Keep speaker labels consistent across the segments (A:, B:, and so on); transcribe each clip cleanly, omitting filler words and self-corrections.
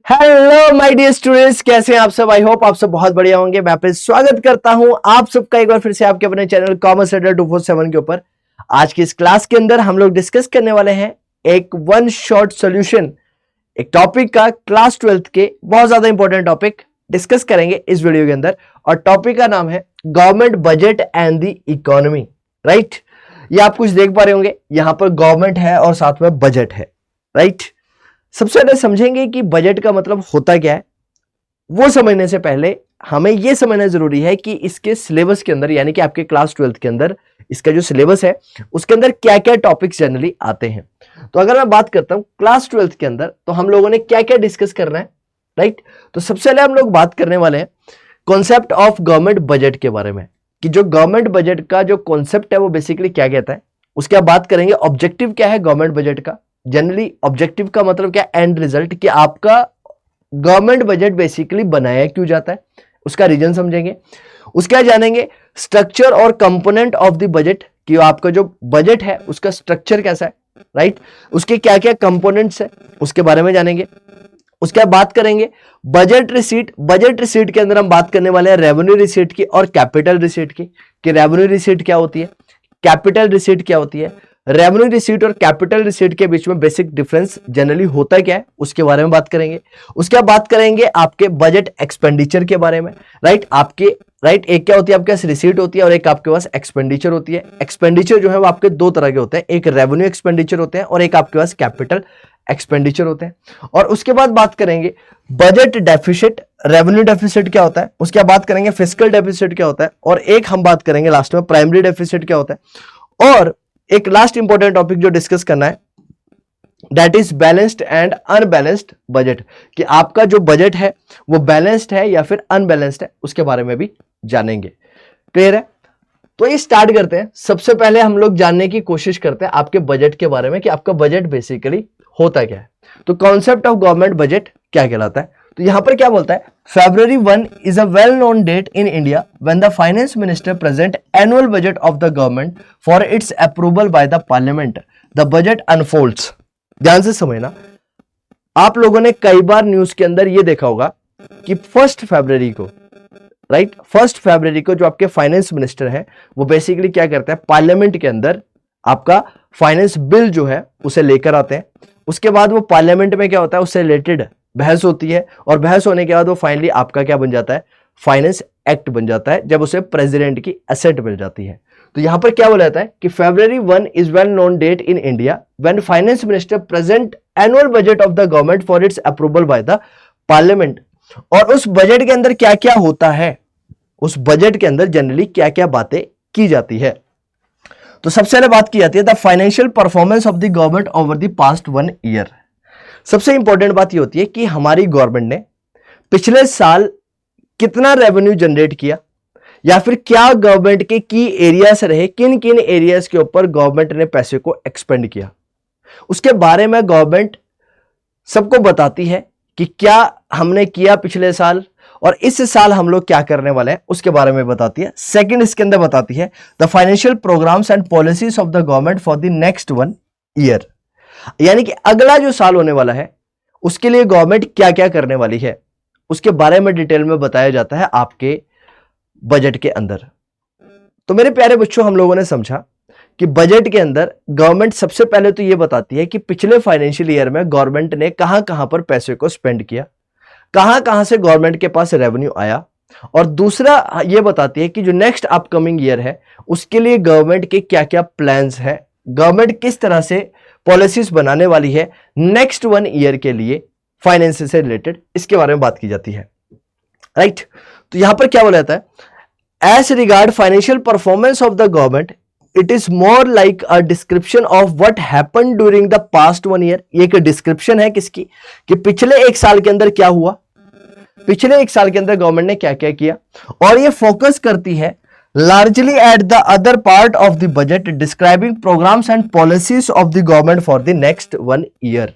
A: Hello my dear students, कैसे हैं आप सब। आई होप आप सब बहुत बढ़िया होंगे। मैं आपका स्वागत करता हूं आप सबका एक बार फिर से आपके अपने चैनल कॉमर्स अड्डा 247 के ऊपर। आज की इस क्लास के अंदर हम लोग डिस्कस करने वाले हैं एक वन शॉट सॉल्यूशन, एक टॉपिक का क्लास 12th के बहुत ज्यादा इंपॉर्टेंट टॉपिक डिस्कस करेंगे इस वीडियो के अंदर। और टॉपिक का नाम है government budget and the economy. Right, ये आप कुछ देख पा रहे होंगे, यहां पर गवर्नमेंट है और साथ में बजट है। राइट, सबसे पहले समझेंगे कि बजट का मतलब होता क्या है। वो समझने से पहले हमें यह समझना जरूरी है कि इसके सिलेबस के अंदर, यानी कि आपके क्लास 12th के अंदर इसका जो सिलेबस है उसके अंदर क्या क्या टॉपिक्स जनरली आते हैं। तो अगर मैं बात करता हूं क्लास 12th के अंदर, तो हम लोगों ने क्या क्या डिस्कस करना है। राइट, तो सबसे पहले हम लोग बात करने वाले हैं कॉन्सेप्ट ऑफ गवर्नमेंट बजट के बारे में, कि जो गवर्नमेंट बजट का जो कॉन्सेप्ट है वो बेसिकली क्या कहता है। उसके बाद बात करेंगे ऑब्जेक्टिव क्या है गवर्नमेंट बजट का। जनरली ऑब्जेक्टिव का मतलब क्या, एंड रिजल्ट, कि आपका गवर्नमेंट बजट बेसिकली बनाया क्यों जाता है, उसका रीजन समझेंगे। उसके बाद जानेंगे स्ट्रक्चर और कंपोनेंट ऑफ द बजट, कि आपका जो बजट है उसका स्ट्रक्चर कैसा है। राइट, उसके क्या क्या कंपोनेंट्स है उसके बारे में जानेंगे। उसके बाद बात करेंगे बजट रिसीट। बजट रिसीट के अंदर हम बात करने वाले हैं रेवेन्यू रिसीट की और कैपिटल रिसीट की, कि रेवेन्यू रिसीट क्या होती है, कैपिटल रिसीट क्या होती है। रेवेन्यू रिसीट और कैपिटल रिसीट के बीच में बेसिक डिफरेंस जनरली होता क्या है उसके बारे में बात करेंगे। उसके बाद बात करेंगे आपके बजट एक्सपेंडिचर के बारे में। राइट, एक क्या होती है आपके पास रिसीट होती है और एक आपके पास एक्सपेंडिचर होती है। एक्सपेंडिचर जो है वो आपके दो तरह के होते हैं, एक रेवेन्यू एक्सपेंडिचर होते हैं और एक आपके पास कैपिटल एक्सपेंडिचर होते हैं। और उसके बाद बात करेंगे बजट डेफिसिट, रेवेन्यू डेफिसिट क्या होता है। उसके बाद बात करेंगे फिस्कल डेफिसिट क्या होता है, और एक हम बात करेंगे लास्ट में प्राइमरी डेफिसिट क्या होता है। और एक लास्ट इंपॉर्टेंट टॉपिक जो डिस्कस करना है that is balanced and unbalanced budget, कि आपका जो बजट है वो बैलेंस्ड है या फिर अनबैलेंस्ड है, उसके बारे में भी जानेंगे। क्लियर है, तो ये स्टार्ट करते हैं। सबसे पहले हम लोग जानने की कोशिश करते हैं आपके बजट के बारे में, कि आपका बजट बेसिकली होता क्या है। तो कॉन्सेप्ट ऑफ गवर्नमेंट बजट क्या कहलाता है। तो यहां पर क्या बोलता है, February 1 is a well-known date in India when the finance minister present annual budget of the government for its approval by the parliament. The budget unfolds. ध्यान से समझना, आप लोगों ने कई बार न्यूज के अंदर ये देखा होगा कि 1 फरवरी को, राइट, 1 फरवरी को जो आपके फाइनेंस मिनिस्टर है वो बेसिकली क्या करता है, पार्लियामेंट के अंदर आपका फाइनेंस बिल जो है उसे लेकर आते हैं। उसके बाद वो पार्लियामेंट में क्या होता है, उससे रिलेटेड बहस होती है, और बहस होने के बाद वो फाइनली आपका क्या बन जाता है, फाइनेंस एक्ट बन जाता है, जब उसे प्रेसिडेंट की असेट मिल जाती है। तो यहां पर क्या बोला जाता है कि February 1 is well known date in India when finance minister present annual budget of the government for its approval by the parliament. और उस बजट के अंदर क्या क्या होता है, उस बजट के अंदर जनरली क्या क्या बातें की जाती है। तो सबसे पहले बात की जाती है the financial performance of the government over the past 1 year. सबसे इंपॉर्टेंट बात ये होती है कि हमारी गवर्नमेंट ने पिछले साल कितना रेवेन्यू जनरेट किया, या फिर क्या गवर्नमेंट के की एरियाज रहे, किन किन एरियाज के ऊपर गवर्नमेंट ने पैसे को एक्सपेंड किया, उसके बारे में गवर्नमेंट सबको बताती है कि क्या हमने किया पिछले साल और इस साल हम लोग क्या करने वाले हैं, उसके बारे में बताती है। सेकंड, इसके अंदर बताती है the financial programmes and policies of the government for the next 1 year, यानी कि अगला जो साल होने वाला है उसके लिए गवर्नमेंट क्या क्या करने वाली है, उसके बारे में डिटेल में बताया जाता है आपके बजट के अंदर। तो मेरे प्यारे बच्चों, हम लोगों ने समझा कि बजट के अंदर गवर्नमेंट सबसे पहले तो यह बताती है कि पिछले फाइनेंशियल ईयर में गवर्नमेंट ने कहां कहां पर पैसे को स्पेंड किया, कहां कहां से गवर्नमेंट के पास रेवेन्यू आया, और दूसरा यह बताती है कि जो नेक्स्ट अपकमिंग ईयर है उसके लिए गवर्नमेंट के क्या क्या प्लान्स है, गवर्नमेंट किस तरह से पॉलिसीज बनाने वाली है नेक्स्ट 1 ईयर के लिए फाइनेंस से रिलेटेड, इसके बारे में बात की जाती है। राइट, तो यहां पर क्या बोला जाता है, as regard financial performance of the government it is more like a description of what happened during the past 1 year. ये एक डिस्क्रिप्शन है किसकी, कि पिछले एक साल के अंदर क्या हुआ, पिछले एक साल के अंदर गवर्नमेंट ने क्या क्या किया। और ये फोकस करती है largely at the other part of the budget describing programs and policies of the government for the next 1 year,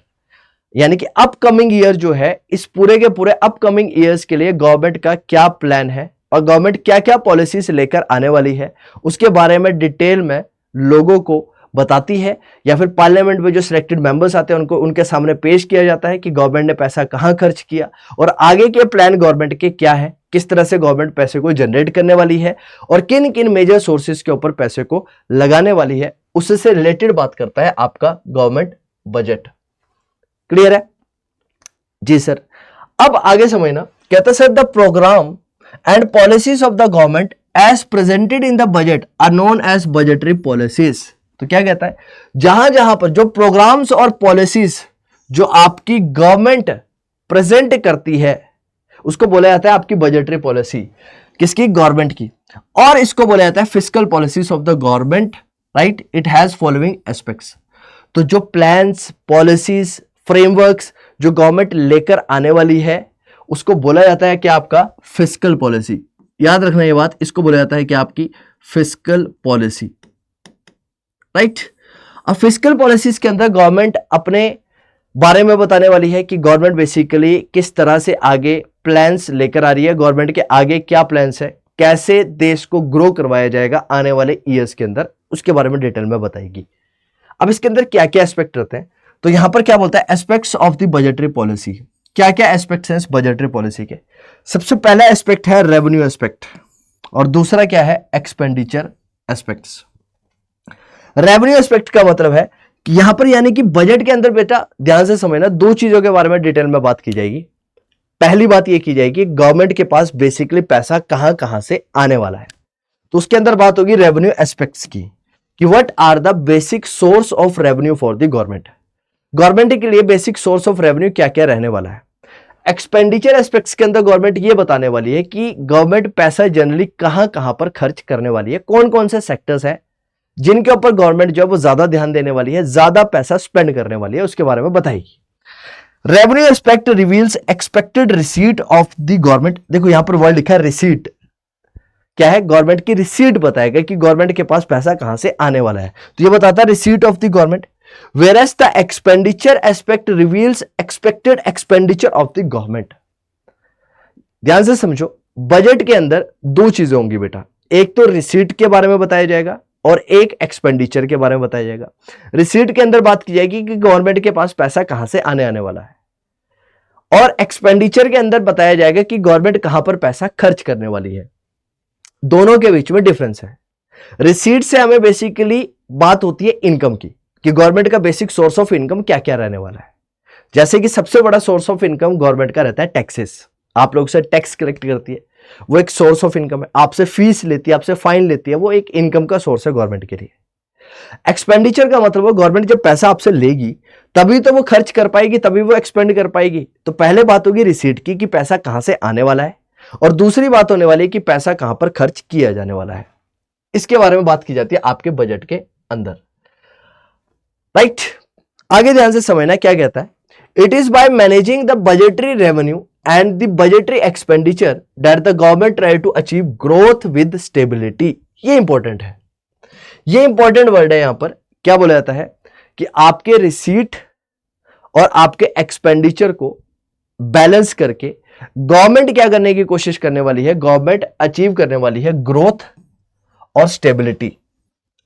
A: यानी कि अपकमिंग ईयर जो है, इस पूरे के पूरे अपकमिंग ईयर्स के लिए गवर्नमेंट का क्या प्लान है और गवर्नमेंट क्या क्या पॉलिसीज लेकर आने वाली है, उसके बारे में डिटेल में लोगों को बताती है, या फिर पार्लियामेंट में जो सिलेक्टेड मेंबर्स आते हैं उनको उनके सामने पेश किया जाता है कि गवर्नमेंट ने पैसा कहां खर्च किया और आगे के प्लान गवर्नमेंट के क्या है, किस तरह से गवर्नमेंट पैसे को जनरेट करने वाली है और किन किन मेजर सोर्सेज के ऊपर पैसे को लगाने वाली है, उससे रिलेटेड बात करता है आपका गवर्नमेंट बजट। क्लियर है जी सर। अब आगे समझना, कहता sir the programme and policies of the government as presented in the budget are known as budgetary policies. तो क्या कहता है, जहां जहां पर जो प्रोग्राम्स और पॉलिसीज जो आपकी गवर्नमेंट प्रेजेंट करती है उसको बोला जाता है आपकी बजटरी पॉलिसी, किसकी, गवर्नमेंट की। और इसको बोला जाता है fiscal policies of the government, right. It has following aspects. तो जो प्लान्स, पॉलिसीज, फ्रेमवर्क्स जो गवर्नमेंट लेकर आने वाली है उसको बोला जाता है कि आपका फिस्कल पॉलिसी। याद रखना ये बात, इसको बोला जाता है कि आपकी फिस्कल पॉलिसी, राइट। अब फिस्कल पॉलिसीज के अंदर गवर्नमेंट अपने बारे में बताने वाली है कि गवर्नमेंट बेसिकली किस तरह से आगे प्लान्स लेकर आ रही है, गवर्नमेंट के आगे क्या प्लान्स है, कैसे देश को ग्रो करवाया जाएगा आने वाले ईयर्स के अंदर, उसके बारे में डिटेल में बताएगी। अब इसके अंदर क्या क्या एस्पेक्ट रहते हैं, तो यहां पर क्या बोलता है, aspects of the budgetary policy. क्या क्या एस्पेक्ट्स हैं इस बजटरी पॉलिसी के? सबसे पहला एस्पेक्ट है रेवेन्यू एस्पेक्ट और दूसरा क्या है, एक्सपेंडिचर एस्पेक्ट्स। रेवेन्यू एस्पेक्ट का मतलब है कि यहां पर यानी कि बजट के अंदर बेटा ध्यान से समझना, दो चीजों के बारे में डिटेल में बात की जाएगी। पहली बात यह की जाएगी गवर्नमेंट के पास बेसिकली पैसा कहां कहां से आने वाला है, तो उसके अंदर बात होगी रेवेन्यू एस्पेक्ट्स की कि what are the basic source of revenue for the government. Government के लिए बेसिक सोर्स ऑफ रेवेन्यू क्या क्या रहने वाला है। एक्सपेंडिचर एस्पेक्ट्स के अंदर गवर्नमेंट ये बताने वाली है कि गवर्नमेंट पैसा जनरली कहां कहां पर खर्च करने वाली है, कौन कौन से सेक्टर्स हैं जिनके ऊपर गवर्नमेंट जो है वो ज्यादा ध्यान देने वाली है, ज्यादा पैसा स्पेंड करने वाली है, उसके बारे में बताएगी। Revenue aspect reveals expected receipt of the government. देखो यहां पर वर्ड लिखा है रिसीट, क्या है, गवर्नमेंट की रिसीट बताएगा कि गवर्नमेंट के पास पैसा कहां से आने वाला है, तो ये बताता है receipt of the government. Whereas the expenditure aspect reveals expected expenditure of the government। ध्यान से समझो, बजट के अंदर दो चीजें होंगी बेटा, एक तो रिसीट के बारे में बताया जाएगा और एक एक्सपेंडिचर के बारे में बताया जाएगा। रिसीट के अंदर बात की जाएगी कि गवर्नमेंट के पास पैसा कहां से आने वाला है, और एक्सपेंडिचर के अंदर बताया जाएगा कि गवर्नमेंट कहां पर पैसा खर्च करने वाली है। दोनों के बीच में डिफरेंस है। रिसीट से हमें बेसिकली बात होती है इनकम की, कि गवर्नमेंट का बेसिक सोर्स ऑफ इनकम क्या क्या रहने वाला है। जैसे कि सबसे बड़ा सोर्स ऑफ इनकम गवर्नमेंट का रहता है टैक्सेस, आप लोग से टैक्स कलेक्ट करती है, वो एक सोर्स ऑफ इनकम है। आपसे फीस लेती है, आपसे फाइन लेती है, वो एक इनकम का सोर्स है गवर्नमेंट के लिए। एक्सपेंडिचर का मतलब है गवर्नमेंट जब पैसा आपसे लेगी तभी तो वो खर्च कर पाएगी, तभी वो एक्सपेंड कर पाएगी। तो पहले बात होगी रिसीट की कि पैसा कहां से आने वाला है, और दूसरी बात होने वाली है कि पैसा कहां पर खर्च किया जाने वाला है। इसके बारे में बात की जाती है आपके बजट के अंदर, राइट। आगे ध्यान से समझना क्या कहता है, it is by managing the budgetary revenue and the budgetary expenditure that the government try to achieve growth with stability. ये इंपॉर्टेंट है, ये इंपॉर्टेंट वर्ड है। यहां पर क्या बोला जाता है कि आपके रिसीट और आपके एक्सपेंडिचर को बैलेंस करके गवर्नमेंट क्या करने की कोशिश करने वाली है, गवर्नमेंट अचीव करने वाली है ग्रोथ और स्टेबिलिटी।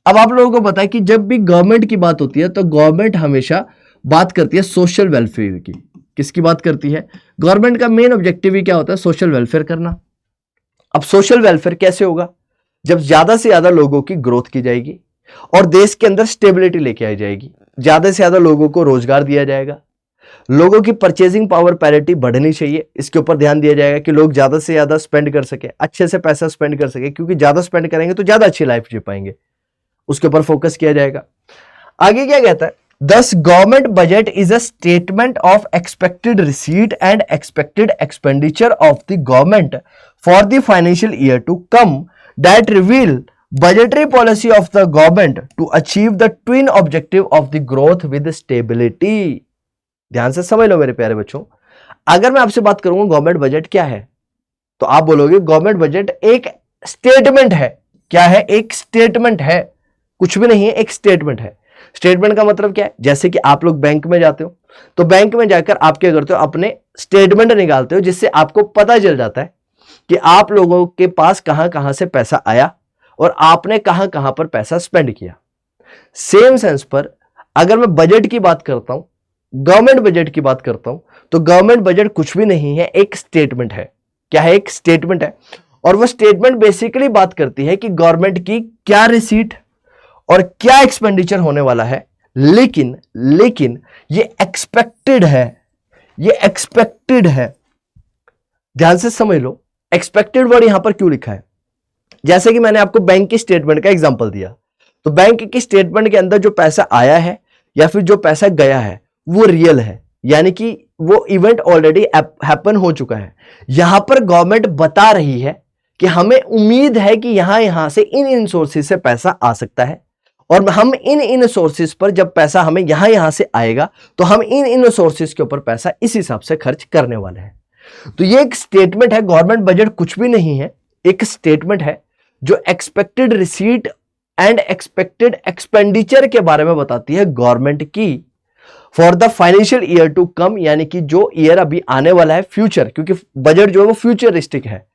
A: अब आप लोगों को पता है कि जब भी गवर्नमेंट की बात होती है तो गवर्नमेंट हमेशा बात करती है सोशल वेलफेयर की। किसकी बात करती है? गवर्नमेंट का मेन ऑब्जेक्टिव ही क्या होता है, सोशल वेलफेयर करना। अब सोशल वेलफेयर कैसे होगा, जब ज्यादा से ज्यादा लोगों की ग्रोथ की जाएगी और देश के अंदर स्टेबिलिटी लेके आई जाएगी, ज्यादा से ज्यादा लोगों को रोजगार दिया जाएगा, लोगों की परचेजिंग पावर पैरिटी बढ़नी चाहिए, इसके ऊपर ध्यान दिया जाएगा कि लोग ज्यादा से ज्यादा स्पेंड कर सके, अच्छे से पैसा स्पेंड कर सके, क्योंकि ज्यादा स्पेंड करेंगे तो ज्यादा अच्छी लाइफ जी पाएंगे, उसके ऊपर फोकस किया जाएगा। आगे क्या कहता है, thus government budget is a statement of expected receipt and expected expenditure of the government for the financial year to come that reveal budgetary policy of the government to achieve the twin objective of the growth with stability। ध्यान से समझ लो मेरे प्यारे बच्चों, अगर मैं आपसे बात करूंगा गवर्नमेंट बजट क्या है, तो आप बोलोगे गवर्नमेंट बजट एक स्टेटमेंट है। क्या है? एक स्टेटमेंट है, कुछ भी नहीं है, एक स्टेटमेंट है। स्टेटमेंट का मतलब क्या है, जैसे कि आप लोग बैंक में जाते हो तो बैंक में जाकर आप क्या करते हो, अपने स्टेटमेंट निकालते हो, जिससे आपको पता चल जाता है कि आप लोगों के पास कहां कहां से पैसा आया और आपने कहां कहां पर पैसा स्पेंड किया। सेम सेंस पर अगर मैं बजट की बात करता हूं, गवर्नमेंट बजट की बात करता हूं, तो गवर्नमेंट बजट कुछ भी नहीं है, एक स्टेटमेंट है। क्या है? एक स्टेटमेंट है। और वो स्टेटमेंट बेसिकली बात करती है कि गवर्नमेंट की क्या रिसीट और क्या एक्सपेंडिचर होने वाला है। लेकिन ये एक्सपेक्टेड है, ये एक्सपेक्टेड है। ध्यान से समझ लो, एक्सपेक्टेड वर्ड यहां पर क्यों लिखा है। जैसे कि मैंने आपको बैंक की स्टेटमेंट का एग्जांपल दिया, तो बैंक की स्टेटमेंट के अंदर जो पैसा आया है या फिर जो पैसा गया है वो रियल है, यानी कि वो इवेंट ऑलरेडी हैपन हो चुका है। यहां पर गवर्नमेंट बता रही है कि हमें उम्मीद है कि यहां से इन सोर्सेस से पैसा आ सकता है, और हम इन सोर्सेस पर जब पैसा हमें यहां से आएगा तो हम इन सोर्सेस के ऊपर पैसा इस हिसाब से खर्च करने वाले हैं। तो ये एक स्टेटमेंट है। गवर्नमेंट बजट कुछ भी नहीं है, एक स्टेटमेंट है जो expected receipt and expected expenditure के बारे में बताती है गवर्नमेंट की for the financial year to come, यानी कि जो ईयर अभी आने वाला है, फ्यूचर, क्योंकि बजट जो है वो फ्यूचरिस्टिक है,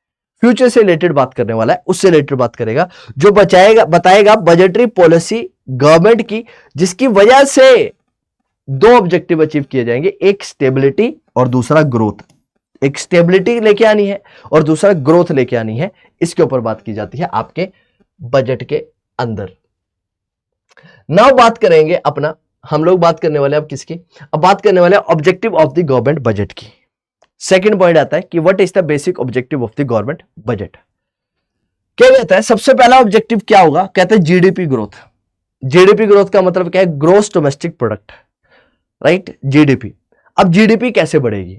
A: फ्यूचर से रिलेटेड बात करने वाला है, उससे रिलेटेड बात करेगा, जो बताएगा बजटरी पॉलिसी गवर्नमेंट की, जिसकी वजह से दो ऑब्जेक्टिव अचीव किए जाएंगे, एक स्टेबिलिटी और दूसरा ग्रोथ। एक स्टेबिलिटी लेके आनी है और दूसरा ग्रोथ लेके आनी है। इसके ऊपर बात की जाती है आपके बजट के अंदर। नाउ बात करेंगे अपना, हम लोग बात करने वाले अब किसकी, अब बात करने वाले objective of the government budget की। सेकंड पॉइंट आता है कि what is the basic objective of the government budget. क्या कहता है? सबसे पहला ऑब्जेक्टिव क्या होगा? कहते हैं जीडीपी ग्रोथ। जीडीपी ग्रोथ का मतलब क्या है? Gross domestic product, right, GDP. अब जीडीपी कैसे बढ़ेगी?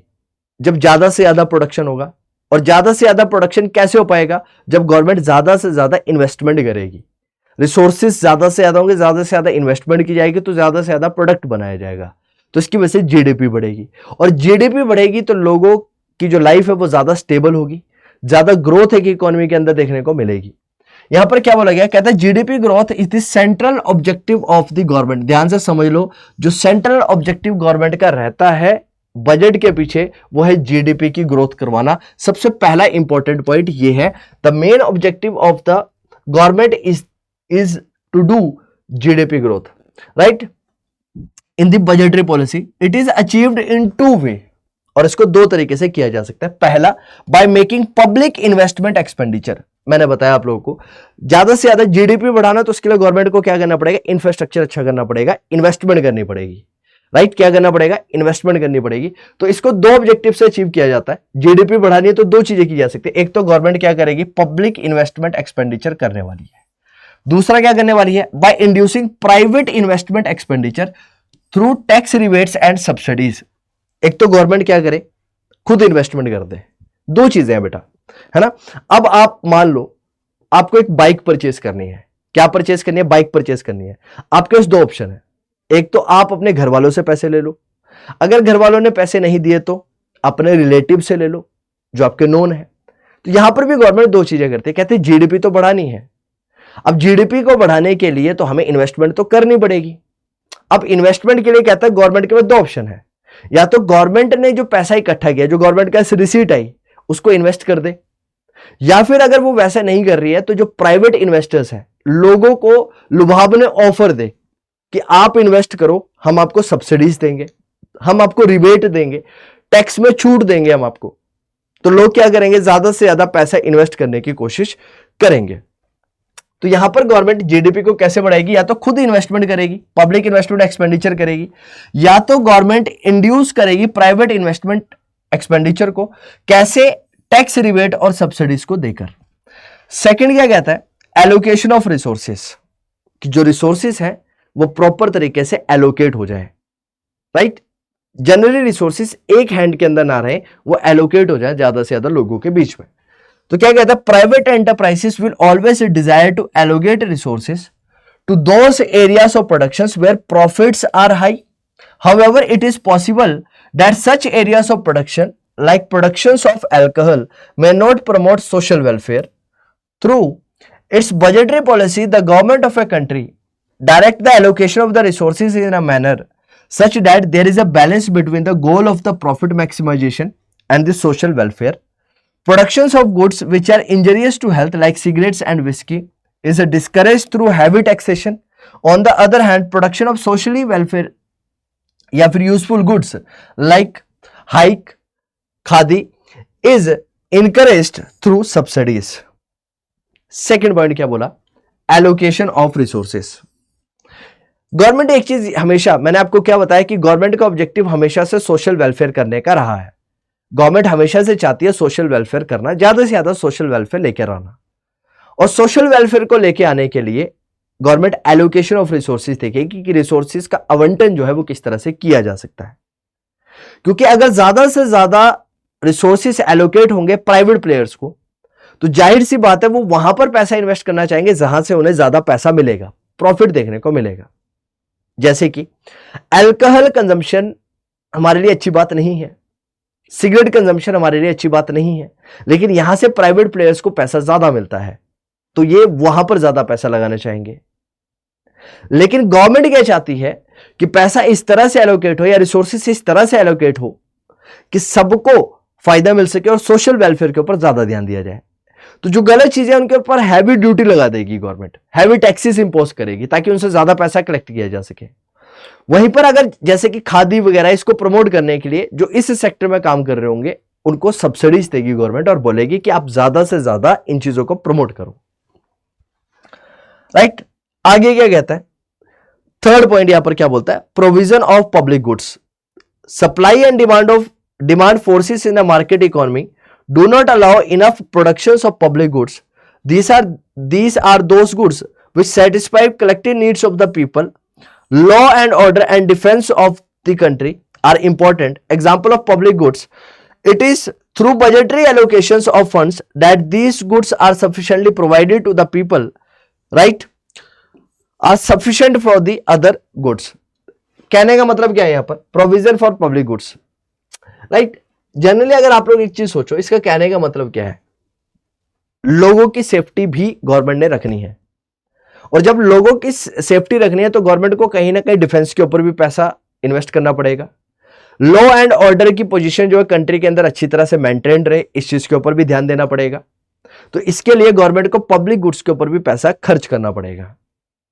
A: जब ज्यादा से ज्यादा प्रोडक्शन होगा, और ज्यादा से ज्यादा प्रोडक्शन कैसे हो पाएगा? जब गवर्नमेंट ज्यादा से ज्यादा इन्वेस्टमेंट करेगी, रिसोर्सेज ज्यादा से ज्यादा होंगे, ज्यादा से ज्यादा इन्वेस्टमेंट की जाएगी, तो ज्यादा से ज्यादा प्रोडक्ट बनाया जाएगा, तो इसकी वजह से जीडीपी बढ़ेगी। और जीडीपी बढ़ेगी तो लोगों की जो लाइफ है वो ज्यादा स्टेबल होगी, ज्यादा ग्रोथ है कि इकोनॉमी के अंदर देखने को मिलेगी। यहां पर क्या बोला गया? कहता है GDP growth is the central objective of the government. ध्यान से समझ लो, जो सेंट्रल ऑब्जेक्टिव गवर्नमेंट का रहता है बजट के पीछे, वो है जीडीपी की ग्रोथ करवाना। सबसे पहला इंपॉर्टेंट पॉइंट ये है, the main objective of the government is to do GDP growth, right. In the budgetary policy it is achieved in two way, और इसको दो तरीके से किया जा सकता है। पहला, by making public investment expenditure. मैंने बताया आप लोगों को, ज्यादा से ज्यादा जीडीपी बढ़ाना तो उसके लिए गवर्नमेंट को क्या करना पड़ेगा? इंफ्रास्ट्रक्चर अच्छा करना पड़ेगा, इन्वेस्टमेंट करनी पड़ेगी, राइट। क्या करना पड़ेगा? इन्वेस्टमेंट करनी पड़ेगी। तो इसको दो ऑब्जेक्टिव से अचीव किया जाता है। जीडीपी बढ़ानी है तो दो चीजें की जा सकती है। एक तो गवर्नमेंट क्या करेगी? पब्लिक इन्वेस्टमेंट एक्सपेंडिचर करने वाली है। दूसरा क्या करने वाली है? By inducing private investment expenditure through tax rebates and subsidies. एक तो गवर्नमेंट क्या करे? खुद इन्वेस्टमेंट कर दे। दो चीजें हैं बेटा, है ना। अब आप मान लो आपको एक बाइक परचेस करनी है। क्या परचेस करनी है? बाइक परचेस करनी है। आपके पास दो ऑप्शन है। एक तो आप अपने घर वालों से पैसे ले लो, अगर घर वालों ने पैसे नहीं दिए तो अपने रिलेटिव से ले लो जो आपके नोन है। तो यहां पर भी गवर्नमेंट दो चीजें करती है, कहते हैं जीडीपी तो बढ़ानी है। अब जीडीपी को बढ़ाने के लिए तो हमें इन्वेस्टमेंट तो करनी पड़ेगी। अब इन्वेस्टमेंट के लिए कहता है गवर्नमेंट के पास दो ऑप्शन है, या तो गवर्नमेंट ने जो पैसा इकट्ठा किया, जो गवर्नमेंट का रिसीट आई, उसको इन्वेस्ट कर दे, या फिर अगर वो वैसा नहीं कर रही है तो जो प्राइवेट इन्वेस्टर्स हैं, लोगों को लुभावने ऑफर दे कि आप इन्वेस्ट करो, हम आपको सब्सिडीज देंगे, हम आपको रिबेट देंगे, टैक्स में छूट देंगे हम आपको। तो लोग क्या करेंगे? ज्यादा से ज्यादा पैसा इन्वेस्ट करने की कोशिश करेंगे। तो यहां पर गवर्नमेंट जीडीपी को कैसे बढ़ाएगी? या तो खुद इन्वेस्टमेंट करेगी, पब्लिक इन्वेस्टमेंट एक्सपेंडिचर करेगी, या तो गवर्नमेंट इंड्यूस करेगी प्राइवेट इन्वेस्टमेंट एक्सपेंडिचर को। कैसे? टैक्स रिबेट और सब्सिडीज को देकर। सेकंड क्या कहता है? एलोकेशन ऑफ रिसोर्सेस, कि जो रिसोर्सेस है वो प्रॉपर तरीके से एलोकेट हो जाए, राइट। जनरली रिसोर्सेस एक हैंड के अंदर ना रहे, वो एलोकेट हो जाए ज्यादा से ज्यादा लोगों के बीच में। तो क्या कहता है? Private enterprises will always desire to allocate resources to those areas of productions where profits are high. However it is possible that such areas of production like productions of alcohol may not promote social welfare. Through its budgetary policy, the government of a country direct the allocation of the resources in a manner such that there is a balance between the goal of the profit maximization and the social welfare. Productions of goods which are injurious to health like cigarettes and whiskey is discouraged through heavy taxation on the other hand production of socially welfare या फिर useful goods like hike khadi is encouraged through subsidies. Second point क्या बोला, allocation of resources. Government एक चीज हमेशा, मैंने आपको क्या बताया कि गवर्नमेंट का ऑब्जेक्टिव हमेशा से सोशल वेलफेयर करने का रहा है। गवर्नमेंट हमेशा से चाहती है सोशल वेलफेयर करना, ज्यादा से ज्यादा सोशल वेलफेयर लेकर आना, और सोशल वेलफेयर को लेकर आने के लिए गवर्नमेंट एलोकेशन ऑफ रिसोर्सेज देखेगी कि रिसोर्सेज का आवंटन जो है वो किस तरह से किया जा सकता है। क्योंकि अगर ज्यादा से ज्यादा रिसोर्सेज एलोकेट होंगे प्राइवेट प्लेयर्स को, तो जाहिर सी बात है वो वहां पर पैसा इन्वेस्ट करना चाहेंगे जहां से उन्हें ज्यादा पैसा मिलेगा, प्रॉफिट देखने को मिलेगा। जैसे कि अल्कोहल कंजम्पशन हमारे लिए अच्छी बात नहीं है, सिगरेट कंजम्पशन हमारे लिए अच्छी बात नहीं है, लेकिन यहां से प्राइवेट प्लेयर्स को पैसा ज्यादा मिलता है, तो ये वहां पर ज्यादा पैसा लगाना चाहेंगे। लेकिन गवर्नमेंट क्या चाहती है कि पैसा इस तरह से एलोकेट हो या रिसोर्सेस इस तरह से एलोकेट हो कि सबको फायदा मिल सके और सोशल वेलफेयर के ऊपर ज्यादा ध्यान दिया जाए। तो जो गलत चीजें उनके ऊपर हैवी ड्यूटी लगा देगी गवर्नमेंट, हैवी टैक्सेस इंपोज करेगी ताकि उनसे ज्यादा पैसा कलेक्ट किया जा सके। वहीं पर अगर जैसे कि खादी वगैरह इसको प्रमोट करने के लिए जो इस सेक्टर में काम कर रहे होंगे उनको सब्सिडीज देगी गवर्नमेंट और बोलेगी कि आप ज्यादा से ज्यादा इन चीजों को प्रमोट करो। राइट, आगे क्या कहता है, थर्ड पॉइंट यहां पर क्या बोलता है, provision of public goods. Supply and demand forces in the market economy do not allow enough productions of public goods. These are those goods which satisfy collective needs of the people. Law and order and defense of the country are important. Example of public goods. It is through budgetary allocations of funds that these goods are sufficiently provided to the people, right? Are sufficient for the other goods. कहने का मतलब क्या है यहाँ पर, provision for public goods, right? Generally अगर आप लोग एक चीज सोचो, इसका कहने का मतलब क्या है, लोगों की सेफ्टी भी गवर्नमेंट ने रखनी है, और जब लोगों की सेफ्टी रखनी है तो गवर्नमेंट को कहीं ना कहीं डिफेंस के ऊपर भी पैसा इन्वेस्ट करना पड़ेगा। लॉ एंड ऑर्डर की पोजीशन जो है कंट्री के अंदर अच्छी तरह से मेंटेन रहे, इस चीज के ऊपर भी ध्यान देना पड़ेगा। तो इसके लिए गवर्नमेंट को पब्लिक गुड्स के ऊपर भी पैसा खर्च करना पड़ेगा।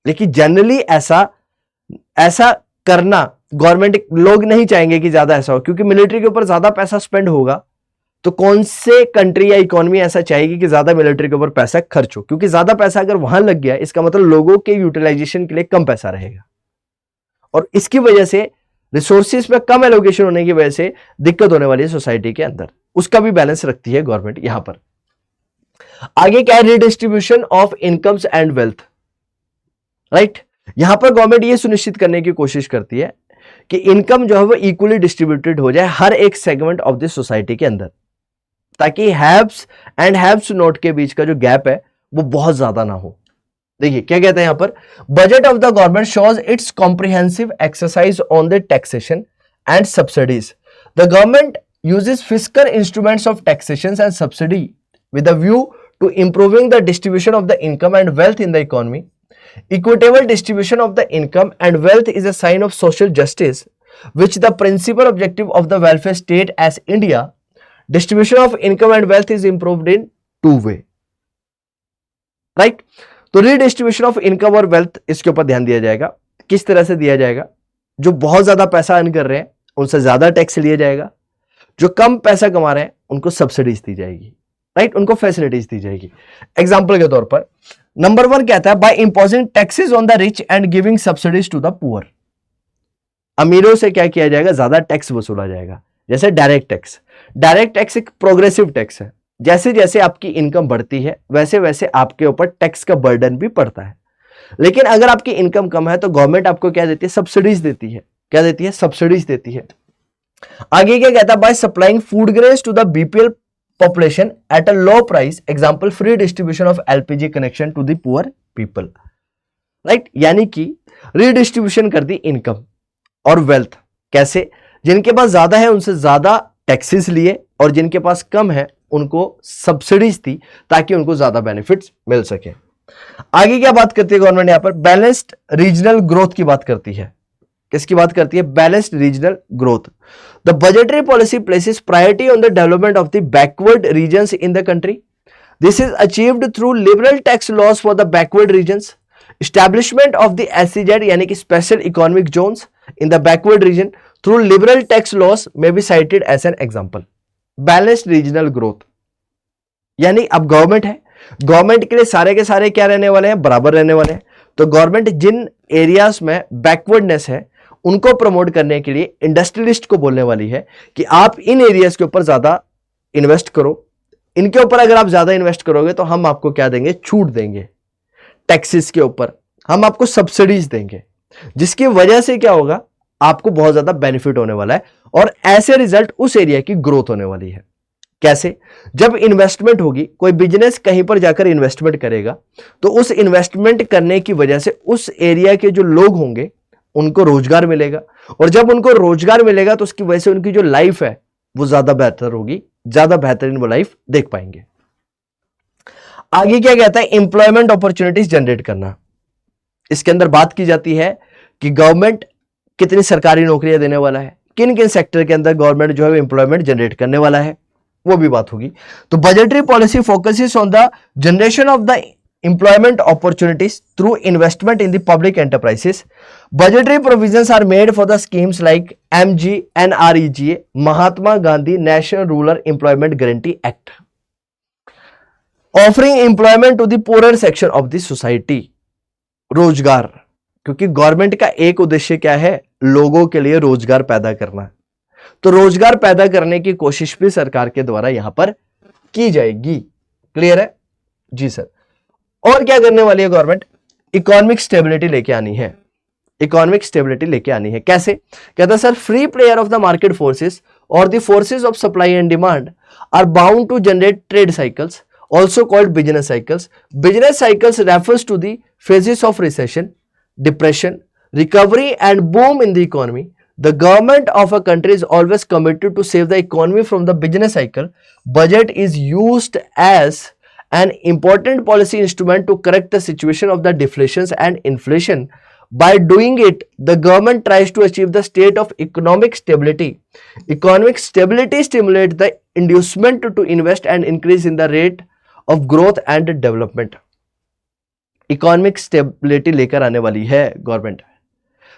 A: लेकिन जनरली ऐसा करना गवर्नमेंट, लोग नहीं चाहेंगे कि ज्यादा ऐसा हो, क्योंकि मिलिट्री के ऊपर ज्यादा पैसा स्पेंड होगा तो कौन से कंट्री या इकोनॉमी ऐसा चाहेगी कि ज्यादा मिलिट्री के ऊपर पैसा खर्च हो, क्योंकि ज्यादा पैसा अगर वहां लग गया इसका मतलब लोगों के यूटिलाइजेशन के लिए कम पैसा रहेगा, और इसकी वजह से रिसोर्सेज में कम एलोकेशन होने की वजह से दिक्कत होने वाली है सोसाइटी के अंदर, उसका भी बैलेंस रखती है गवर्नमेंट। यहां पर आगे क्या है, redistribution of incomes and wealth. Right, यहां पर गवर्नमेंट ये सुनिश्चित करने की कोशिश करती है कि इनकम जो है वो इक्वली डिस्ट्रीब्यूटेड हो जाए हर एक सेगमेंट ऑफ दिस सोसाइटी के अंदर, ताकि हैव्स एंड हैव्स नॉट के बीच का जो गैप है वो बहुत ज्यादा ना हो। देखिए क्या कहते हैं यहां पर, budget of the government shows its comprehensive exercise on the taxation and subsidies. The government uses fiscal instruments of taxation and subsidy with a view to improving the distribution of the income and wealth in the economy. Equitable distribution of the income and wealth is a sign of social justice, which the principal objective of the welfare state as India. Distribution of income and wealth is improved in two way. Right? तो redistribution of income और wealth इसके ऊपर ध्यान दिया जाएगा। किस तरह से दिया जाएगा, जो बहुत ज्यादा पैसा अर्न कर रहे हैं उनसे ज्यादा टैक्स लिया जाएगा, जो कम पैसा कमा रहे हैं उनको सब्सिडीज दी जाएगी, राइट, उनको फैसिलिटीज दी जाएगी। एग्जाम्पल के तौर पर नंबर 1 कहता है, by imposing taxes on the rich and giving subsidies to the poor. अमीरों से क्या किया जाएगा, ज्यादा टैक्स वसूला जाएगा। जैसे डायरेक्ट टैक्स एक प्रोग्रेसिव टैक्स है, जैसे जैसे आपकी इनकम बढ़ती है वैसे वैसे आपके ऊपर टैक्स का बर्डन भी पड़ता है। लेकिन अगर आपकी इनकम कम है तो गवर्नमेंट आपको क्या देती है, सब्सिडीज देती है। क्या देती है, सब्सिडीज देती है। आगे क्या कहता है, by supplying food grains to the BPL population at a low price, example free distribution of LPG connection to the poor people, right? यानी कि रीडिस्ट्रीब्यूशन कर दी इनकम और वेल्थ। कैसे, जिनके पास ज्यादा है उनसे ज्यादा टैक्सेस लिए और जिनके पास कम है उनको सब्सिडीज दी ताकि उनको ज्यादा बेनिफिट्स मिल सके। आगे क्या बात करती है गवर्नमेंट, यहां पर बैलेंस्ड रीजनल ग्रोथ की बात करती है। किसकी बात करती है, balanced regional growth. The budgetary policy places priority on the development of the backward regions in the country. This is achieved through liberal tax laws for the backward regions, Establishment of the SEZ यानी कि Special Economic Zones in the backward region through liberal tax laws may be cited as an example. Balanced regional growth यानी अब government है, government के लिए सारे के सारे क्या रहने वाले हैं, बराबर रहने वाले हैं। तो गवर्नमेंट जिन एरियाज में बैकवर्डनेस है उनको प्रमोट करने के लिए इंडस्ट्रियलिस्ट को बोलने वाली है कि आप इन एरियाज के ऊपर ज्यादा इन्वेस्ट करो, इनके ऊपर अगर आप ज्यादा इन्वेस्ट करोगे तो हम आपको क्या देंगे, छूट देंगे, टैक्सेस के ऊपर हम आपको सब्सिडीज देंगे, जिसकी वजह से क्या होगा, आपको बहुत ज्यादा बेनिफिट होने वाला है और ऐसे रिजल्ट उस एरिया की ग्रोथ होने वाली है। कैसे? जब इन्वेस्टमेंट होगी, कोई बिजनेस कहीं पर जाकर इन्वेस्टमेंट करेगा तो उस इन्वेस्टमेंट करने की वजह से उस एरिया के जो लोग होंगे उनको रोजगार मिलेगा, और जब उनको रोजगार मिलेगा तो उसकी वजह से उनकी जो लाइफ है वो ज्यादा बेहतर होगी, ज्यादा बेहतरीन वो लाइफ देख पाएंगे। आगे क्या कहता है, एम्प्लॉयमेंट अपॉर्चुनिटीज जनरेट करना। इसके अंदर बात की जाती है कि गवर्नमेंट कितनी सरकारी नौकरियां देने वाला है, किन किन सेक्टर के अंदर गवर्नमेंट जो है एम्प्लॉयमेंट जनरेट करने वाला है, वो भी बात होगी। तो budgetary policy focuses on the generation of the employment opportunities through investment in the public enterprises. Budgetary provisions are made for the schemes like MGNREGA, Mahatma Gandhi National Rural Employment Guarantee Act, offering employment to the poorer section of the society. रोजगार, क्योंकि government का एक उद्देश्य क्या है, लोगों के लिए रोजगार पैदा करना, तो रोजगार पैदा करने की कोशिश भी सरकार के द्वारा यहां पर की जाएगी। क्लियर है जी सर। और क्या करने वाली है गवर्नमेंट, इकोनॉमिक स्टेबिलिटी लेके आनी है, इकोनॉमिक स्टेबिलिटी लेके आनी है। कैसे? कहता है sir, free player of the market forces और the forces of supply and demand are bound to generate trade cycles, also called business cycles. Business cycles refers to the phases of recession, depression, recovery and boom in the economy. The government of a country is always committed to save the economy from the business cycle. Budget is used as an important policy instrument to correct the situation of the deflations and inflation. By doing it, the government tries to achieve the state of economic stability. Economic stability stimulates the inducement to invest and increase in the rate of growth and development. Economic stability लेकर आने वाली है government.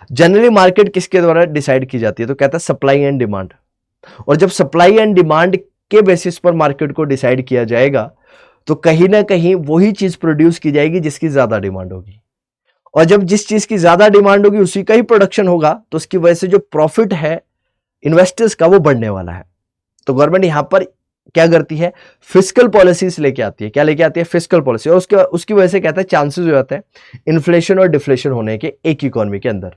A: Generally market किसके द्वारा decide की जाती है, तो कहता है सप्लाई एंड डिमांड, और जब सप्लाई एंड डिमांड के बेसिस पर मार्केट को डिसाइड किया जाएगा तो कहीं ना कहीं वही चीज प्रोड्यूस की जाएगी जिसकी ज्यादा डिमांड होगी, और जब जिस चीज की ज्यादा डिमांड होगी उसी का ही प्रोडक्शन होगा, तो उसकी वजह से जो प्रॉफिट है इन्वेस्टर्स का वो बढ़ने वाला है। तो गवर्नमेंट यहां पर क्या करती है, फिस्कल पॉलिसीज लेके आती है। क्या लेके आती है? फिस्कल पॉलिसी, और उसकी वजह से कहता है चांसेस हो जाते हैं इन्फ्लेशन और डिफ्लेशन होने के एक इकोनॉमी के अंदर।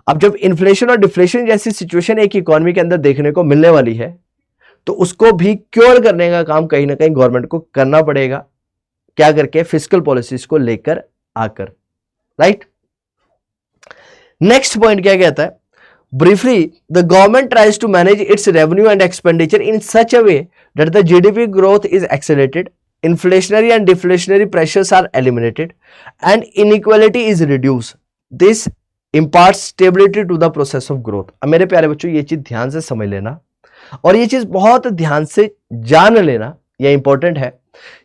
A: अब जब इन्फ्लेशन और डिफ्लेशन जैसी सिचुएशन एक इकोनॉमी के अंदर देखने को मिलने वाली है तो उसको भी क्योर करने का काम कहीं ना कहीं गवर्नमेंट को करना पड़ेगा। क्या करके? फिस्कल पॉलिसीज को लेकर आकर, राइट। नेक्स्ट पॉइंट क्या कहता है, briefly the government tries to manage its revenue and expenditure in such a way that the GDP growth is accelerated, inflationary and deflationary pressures are eliminated, and inequality is reduced. This imparts stability to the process of growth. अब मेरे प्यारे बच्चों, ये चीज ध्यान से समझ लेना और ये चीज बहुत ध्यान से जान लेना, ये इंपॉर्टेंट है।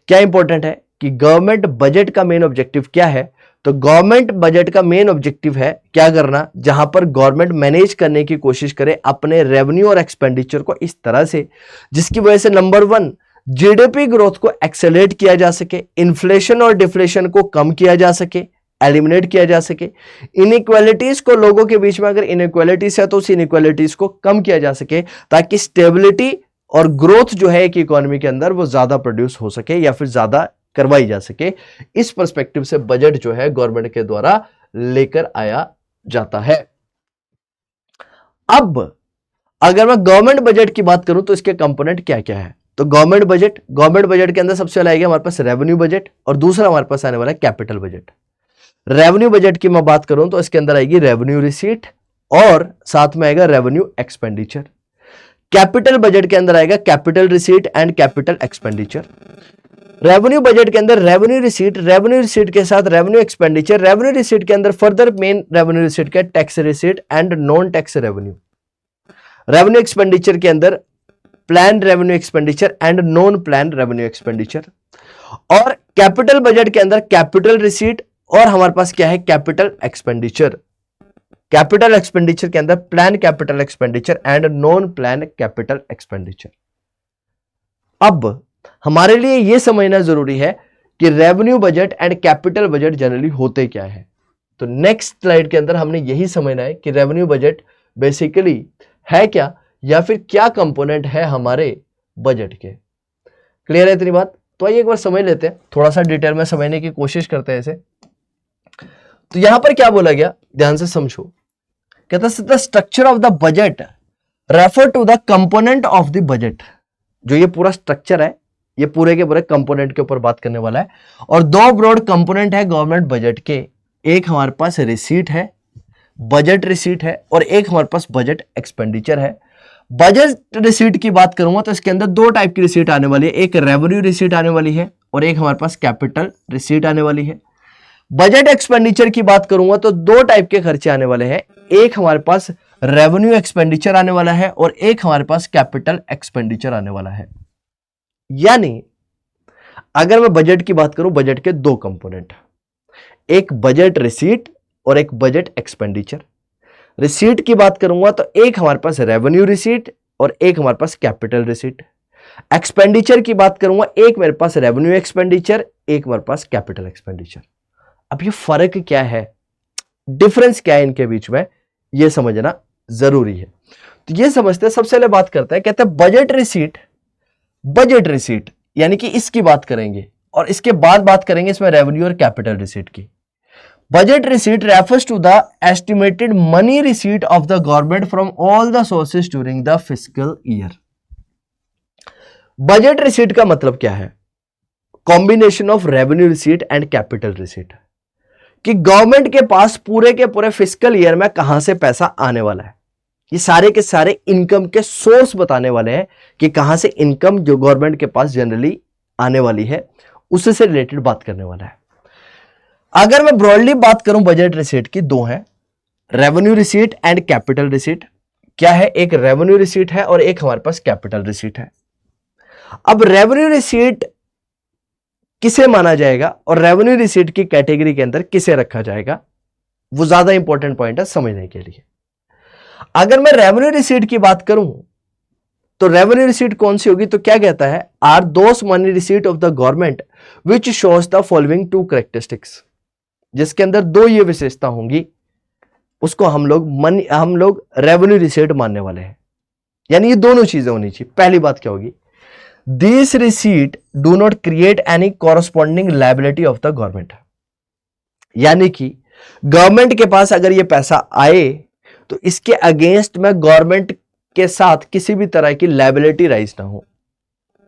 A: क्या इंपॉर्टेंट है कि गवर्नमेंट बजट का मेन ऑब्जेक्टिव क्या है, तो गवर्नमेंट बजट का मेन ऑब्जेक्टिव है क्या करना, जहां पर गवर्नमेंट मैनेज करने की कोशिश करे अपने रेवेन्यू और एक्सपेंडिचर को इस तरह से जिसकी वजह से नंबर 1 जीडीपी ग्रोथ को एक्सेलरेट किया जा सके, इन्फ्लेशन और डिफ्लेशन को कम किया जा सके, एलिमिनेट किया जा सके, इनइक्वालिटीज को, लोगों के बीच में अगर इनइक्वालिटीज है तो उस इनइक्वालिटीज को कम किया जा सके, ताकि स्टेबिलिटी और ग्रोथ जो है एक इकोनॉमी के अंदर वो ज्यादा प्रोड्यूस हो सके या फिर ज्यादा करवाई जा सके। इस पर्सपेक्टिव से बजट जो है गवर्नमेंट के द्वारा लेकर आया जाता है। अब अगर मैं गवर्नमेंट बजट की बात करूं तो इसके कंपोनेंट क्या क्या है, तो गवर्नमेंट बजट के अंदर सबसे पहले आएगा हमारे पास रेवेन्यू बजट, और दूसरा हमारे पास आने वाला है कैपिटल बजट। रेवेन्यू बजट की मैं बात करूं तो इसके अंदर आएगी रेवेन्यू रिसीट और साथ में आएगा रेवेन्यू एक्सपेंडिचर। कैपिटल बजट के अंदर आएगा capital receipt and capital expenditure. Revenue budget के अंदर रेवेन्यू रिसीट के साथ रेवेन्यू एक्सपेंडिचर, रेवेन्यू रिसीट के अंदर फर्दर मेन रेवेन्यू रिसीट के tax receipt and non tax revenue. Revenue expenditure के अंदर plan revenue expenditure and non plan revenue expenditure. और कैपिटल बजट के अंदर कैपिटल रिसीट और हमारे पास क्या है, कैपिटल एक्सपेंडिचर। कैपिटल एक्सपेंडिचर के अंदर plan capital expenditure and non plan capital expenditure. अब हमारे लिए यह समझना जरूरी है कि revenue budget and capital budget generally होते क्या है। तो नेक्स्ट स्लाइड के अंदर हमने यही समझना है कि रेवेन्यू बजट बेसिकली है क्या, या फिर क्या कंपोनेंट है हमारे बजट के। क्लियर है इतनी बात? तो आइए एक बार समझ लेते हैं, थोड़ा सा डिटेल में समझने की कोशिश करते हैं इसे। तो यहां पर क्या बोला गया, ध्यान से समझो। कहता है the structure of the budget refer to the component of the budget. जो ये पूरा स्ट्रक्चर है, ये पूरे के पूरे कंपोनेंट के ऊपर बात करने वाला है। और दो ब्रॉड कंपोनेंट है गवर्नमेंट बजट के, एक हमारे पास रिसीट है, बजट रिसीट है, और एक हमारे पास बजट एक्सपेंडिचर है। बजट रिसीट की बात करूंगा तो इसके अंदर दो टाइप की रिसीट आने वाली है, एक रेवेन्यू रिसीट आने वाली है और एक हमारे पास कैपिटल रिसीट आने वाली है। बजट एक्सपेंडिचर की बात करूंगा तो दो टाइप के खर्चे आने वाले हैं, एक हमारे पास रेवेन्यू एक्सपेंडिचर आने वाला है और एक हमारे पास कैपिटल एक्सपेंडिचर आने वाला है। यानी अगर मैं बजट की बात करूं, बजट के दो कंपोनेंट, एक बजट रिसीट और एक बजट एक्सपेंडिचर। रिसीट की बात करूंगा तो एक हमारे पास रेवेन्यू रिसीट और एक हमारे पास कैपिटल रिसीट। एक्सपेंडिचर की बात करूंगा, एक मेरे पास रेवेन्यू एक्सपेंडिचर, एक मेरे पास कैपिटल एक्सपेंडिचर। अब ये फर्क क्या है, डिफरेंस क्या है इनके बीच में, ये समझना जरूरी है। तो ये समझते हैं, सबसे पहले बात करते हैं, कहते हैं बजट रिसीट। बजट रिसीट यानी कि इसकी बात करेंगे और इसके बाद बात करेंगे इसमें रेवेन्यू और कैपिटल रिसीट की। Budget receipt refers to the estimated money receipt of the government from all the sources during the fiscal year. Budget receipt का मतलब क्या है, combination of revenue receipt and capital receipt, कि government के पास पूरे के पूरे फिस्कल ईयर में कहां से पैसा आने वाला है। ये सारे के सारे इनकम के सोर्स बताने वाले हैं कि कहां से इनकम जो गवर्नमेंट के पास जनरली आने वाली है, उससे रिलेटेड बात करने वाला है। अगर मैं ब्रॉडली बात करूं बजट रिसीट की, दो है, revenue receipt and capital receipt. क्या है, एक रेवेन्यू रिसीट है और एक हमारे पास कैपिटल रिसीट है। अब रेवेन्यू रिसीट किसे माना जाएगा और रेवेन्यू रिसीट की कैटेगरी के अंदर किसे रखा जाएगा, वो ज्यादा इंपॉर्टेंट पॉइंट है समझने के लिए। अगर मैं रेवेन्यू रिसीट की बात करूं तो रेवेन्यू रिसीट कौन सी होगी, तो क्या कहता है, are those money receipt of the government which shows the following two characteristics. जिसके अंदर दो ये विशेषता होंगी, उसको हम लोग रेवेन्यू रिसीट मानने वाले हैं। यानी ये दोनों चीजें होनी चाहिए। पहली बात क्या होगी, this receipt do not create any corresponding liability of the government. यानी कि गवर्नमेंट के पास अगर ये पैसा आए तो इसके अगेंस्ट में गवर्नमेंट के साथ किसी भी तरह की लायबिलिटी राइज ना हो।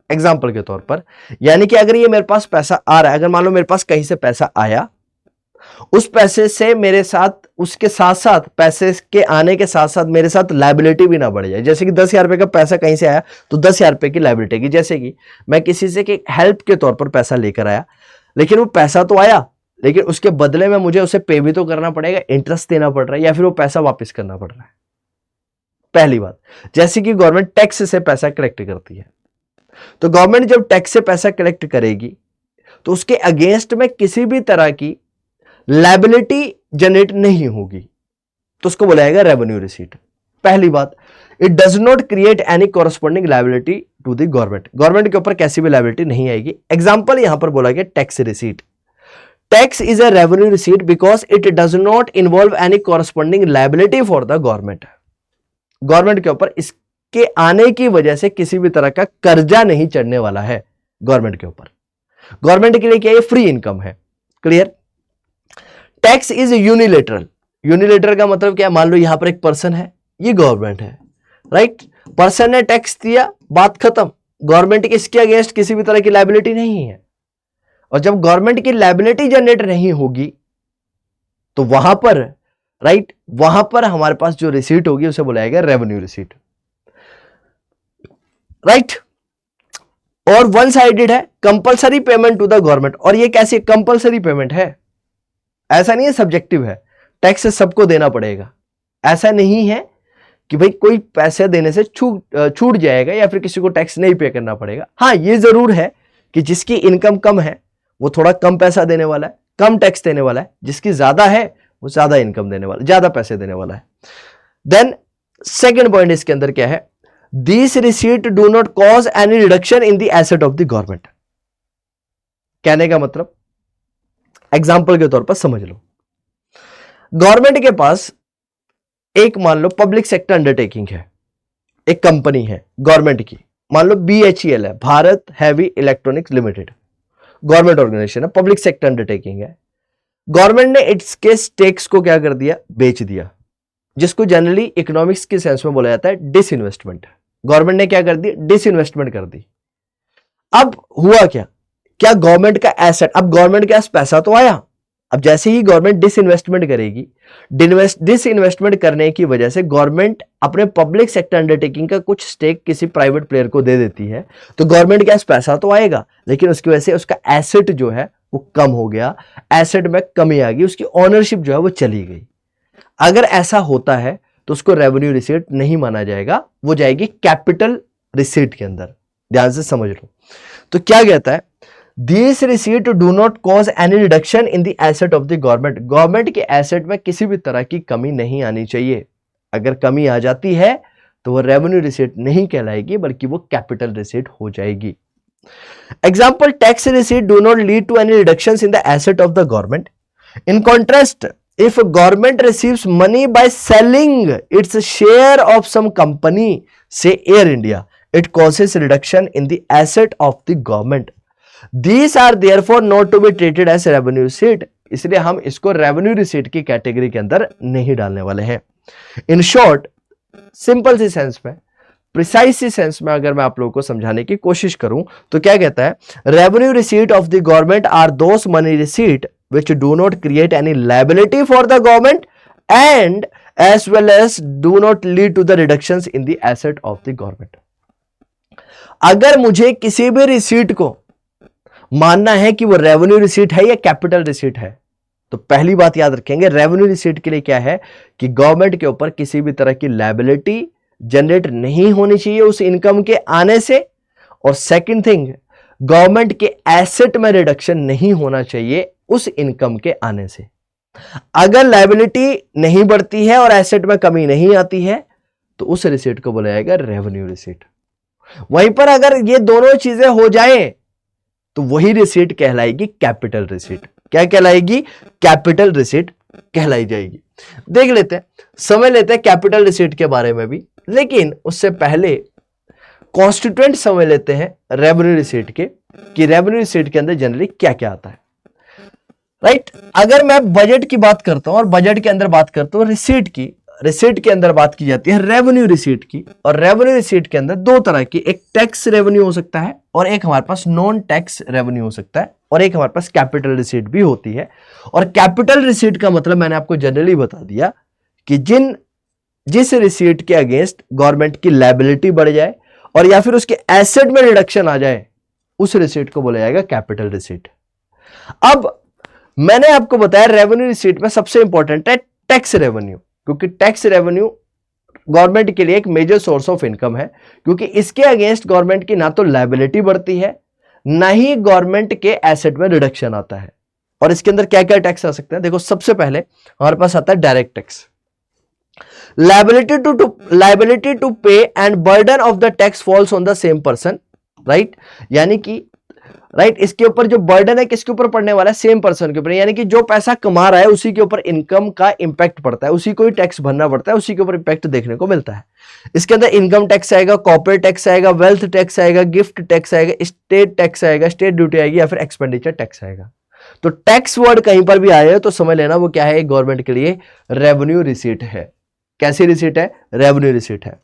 A: एग्जाम्पल के तौर पर, यानी कि अगर ये मेरे पास पैसा आ रहा है, अगर मान लो मेरे पास कहीं से पैसा आया, उस पैसे से मेरे साथ, उसके साथ साथ, पैसे के आने के साथ साथ मेरे साथ लायबिलिटी भी ना बढ़ जाए। जैसे कि 10,000 रुपए का पैसा कहीं से आया तो 10,000 रुपए की लायबिलिटी की। जैसे कि मैं किसी से हेल्प के तौर पर पैसा लेकर आया, लेकिन वो पैसा तो आया, लेकिन उसके बदले में मुझे उसे पे भी तो करना पड़ेगा, इंटरेस्ट देना पड़ रहा है या फिर वो पैसा वापस करना पड़ रहा है। पहली बात, जैसे कि गवर्नमेंट टैक्स से पैसा कलेक्ट करती है, तो गवर्नमेंट जब टैक्स से पैसा कलेक्ट करेगी तो उसके अगेंस्ट में किसी भी तरह की लायबिलिटी जनरेट नहीं होगी, तो उसको बोला जाएगा रेवेन्यू रिसीट। पहली बात, it does not create any corresponding liability to the government. Government के ऊपर कैसी भी लायबिलिटी नहीं आएगी। एग्जांपल यहां पर बोला गया tax receipt. Tax is a revenue receipt because it does not involve any corresponding liability for the government. Government के ऊपर इसके आने की वजह से किसी भी तरह का कर्जा नहीं चढ़ने वाला है गवर्नमेंट के ऊपर। गवर्नमेंट के लिए क्या, ये फ्री इनकम है। Clear? Tax is unilateral. Unilateral का मतलब क्या है, मान लो यहां पर एक पर्सन है, ये गवर्नमेंट है, राइट। पर्सन ने टैक्स दिया, बात खत्म। गवर्नमेंट की इसके अगेंस्ट किसी भी तरह की लायबिलिटी नहीं है। और जब गवर्नमेंट की लायबिलिटी जनरेट नहीं होगी तो वहां पर, राइट, वहां पर हमारे पास जो रिसीट होगी उसे बोला जाएगा रेवेन्यू रिसीट, राइट। और वन साइडेड है, compulsory payment to the government. और ये कैसी कंपलसरी पेमेंट है, ऐसा नहीं है सब्जेक्टिव है, टैक्स सबको देना पड़ेगा। ऐसा नहीं है कि भाई कोई पैसे देने से छूट जाएगा या फिर किसी को टैक्स नहीं पे करना पड़ेगा। हाँ, ये जरूर है कि जिसकी इनकम कम है वो थोड़ा कम पैसा देने वाला है, कम टैक्स देने वाला है, जिसकी ज्यादा है वो ज्यादा इनकम देने वाला, ज्यादा पैसे देने वाला है। देन सेकेंड पॉइंट इसके अंदर क्या है, this receipt do not cause any reduction in the asset of the government. कहने का मतलब एग्जाम्पल के तौर पर समझ लो, गवर्नमेंट के पास एक मान लो पब्लिक सेक्टर अंडरटेकिंग है, एक कंपनी है गवर्नमेंट की, मान लो BHEL है, Bharat heavy electronics limited, government organisation है, पब्लिक सेक्टर अंडरटेकिंग है। गवर्नमेंट ने इसके स्टेक्स को क्या कर दिया, बेच दिया, जिसको जनरली इकोनॉमिक्स के सेंस में बोला जाता है डिसइन्वेस्टमेंट। गवर्नमेंट ने क्या कर दी, डिसइन्वेस्टमेंट कर दी। अब हुआ क्या, क्या गवर्नमेंट का एसेट, अब गवर्नमेंट के पास पैसा तो आया, अब जैसे ही गवर्नमेंट डिसइन्वेस्टमेंट करेगी, डिसइन्वेस्टमेंट करने की वजह से गवर्नमेंट अपने पब्लिक सेक्टर अंडरटेकिंग का कुछ स्टेक किसी प्राइवेट प्लेयर को दे देती है, तो गवर्नमेंट के पास पैसा तो आएगा, लेकिन उसकी वजह से उसका एसेट जो है वो कम हो गया, एसेट में कमी आ गई, उसकी ओनरशिप जो है वो चली गई। अगर ऐसा होता है तो उसको रेवेन्यू रिसीट नहीं माना जाएगा, वो जाएगी कैपिटल रिसीट के अंदर। ध्यान से समझ लो। तो क्या कहता है, this receipt do not cause any reduction in the asset of the government. Government के एसेट में किसी भी तरह की कमी नहीं आनी चाहिए। अगर कमी आ जाती है तो वो रेवेन्यू रिसीट नहीं कहलाएगी, बल्कि वो कैपिटल रिसीट हो जाएगी। Example, tax receipt do not lead to any reductions in the asset of the government. In contrast, if government receives money by selling its share of some company, say Air India, it causes reduction in the asset of the government. These are therefore not to be treated as revenue receipt. इसलिए हम इसको revenue receipt की category के अंदर नहीं डालने वाले हैं। इन शॉर्ट, सिंपल सी सेंस में, प्रिसाइज सी सेंस में अगर मैं आप लोगों को समझाने की कोशिश करूं तो क्या कहता है, revenue receipt of the government are those money receipt which do not create any liability for the government and as well as do not lead to the reductions in the asset of the government. अगर मुझे किसी भी receipt को मानना है कि वो revenue receipt है या कैपिटल रिसीट है, तो पहली बात याद रखेंगे, रेवेन्यू रिसीट के लिए क्या है कि गवर्नमेंट के ऊपर किसी भी तरह की लायबिलिटी जनरेट नहीं होनी चाहिए उस इनकम के आने से, और सेकंड थिंग, गवर्नमेंट के एसेट में रिडक्शन नहीं होना चाहिए उस इनकम के आने से। अगर लायबिलिटी नहीं बढ़ती है और एसेट में कमी नहीं आती है तो उस रिसीट को बोला जाएगा रेवेन्यू रिसीट। वहीं पर अगर ये दोनों चीजें हो जाएं तो वही रिसीट कहलाएगी कैपिटल रिसीट। क्या कहलाएगी, कैपिटल रिसीट कहलाई जाएगी। देख लेते हैं, समझ लेते हैं कैपिटल रिसीट के बारे में भी, लेकिन उससे पहले कॉन्स्टिट्यूएंट समझ लेते हैं रेवेन्यू रिसीट के, कि रेवेन्यू रिसीट के अंदर जनरली क्या क्या आता है। राइट, अगर मैं बजट की बात करता हूं और बजट के अंदर बात करता हूं रिसीट की, रिसीट के अंदर बात की जाती है रेवेन्यू रिसीट की, और रेवेन्यू रिसीट के अंदर दो तरह की, एक टैक्स रेवेन्यू हो सकता है और एक हमारे पास नॉन टैक्स रेवेन्यू हो सकता है, और एक हमारे पास कैपिटल रिसीट भी होती है। और कैपिटल रिसीट का मतलब मैंने आपको जनरली बता दिया कि जिस रिसीट के अगेंस्ट गवर्नमेंट की लायबिलिटी बढ़ जाए और या फिर उसके एसेट में रिडक्शन आ जाए, उस रिसीट को बोला जाएगा कैपिटल रिसीट। अब मैंने आपको बताया रेवेन्यू रिसीट में सबसे इंपॉर्टेंट है टैक्स रेवेन्यू, क्योंकि टैक्स रेवेन्यू गवर्नमेंट के लिए एक मेजर सोर्स ऑफ इनकम है, क्योंकि इसके अगेंस्ट गवर्नमेंट की ना तो लायबिलिटी बढ़ती है, ना ही गवर्नमेंट के एसेट में रिडक्शन आता है। और इसके अंदर क्या क्या टैक्स आ सकते हैं, देखो सबसे पहले हमारे पास आता है direct tax. Liability to pay and burden of the tax falls on the same person, right, यानी कि राइट इसके ऊपर जो बर्डन है किसके ऊपर पड़ने वाला है, सेम पर्सन के ऊपर, यानी कि जो पैसा कमा रहा है उसी के ऊपर इनकम का इंपैक्ट पड़ता है, उसी को ही टैक्स भरना पड़ता है, उसी के ऊपर इंपैक्ट देखने को मिलता है। इसके अंदर इनकम टैक्स आएगा, कॉर्पोरेट टैक्स आएगा, वेल्थ टैक्स आएगा, गिफ्ट टैक्स आएगा, स्टेट टैक्स आएगा, स्टेट ड्यूटी आएगी, या फिर एक्सपेंडिचर टैक्स आएगा। तो टैक्स वर्ड कहीं पर भी आए तो समझ लेना वो क्या है, गवर्नमेंट के लिए रेवेन्यू रिसीट है। कैसी रिसीट है, रेवेन्यू रिसीट है।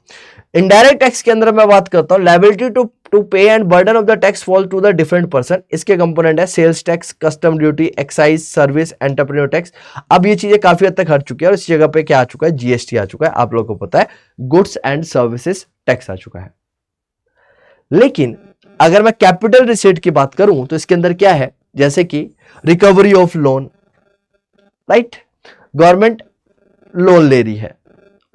A: इनडायरेक्ट टैक्स के अंदर मैं बात करता हूं, liability to pay and burden of the tax fall to the different person. इसके कंपोनेंट है sales tax, custom duty, excise, service, entrepreneur tax. अब ये चीजें काफी हद तक हट चुकी है और इस जगह पे क्या आ चुका है, जीएसटी आ चुका है। आप लोगों को पता है गुड्स एंड सर्विसेज टैक्स आ चुका है। लेकिन अगर मैं कैपिटल रिसीट की बात करूं तो इसके अंदर क्या है, जैसे कि recovery of loan, right, government loan ले रही है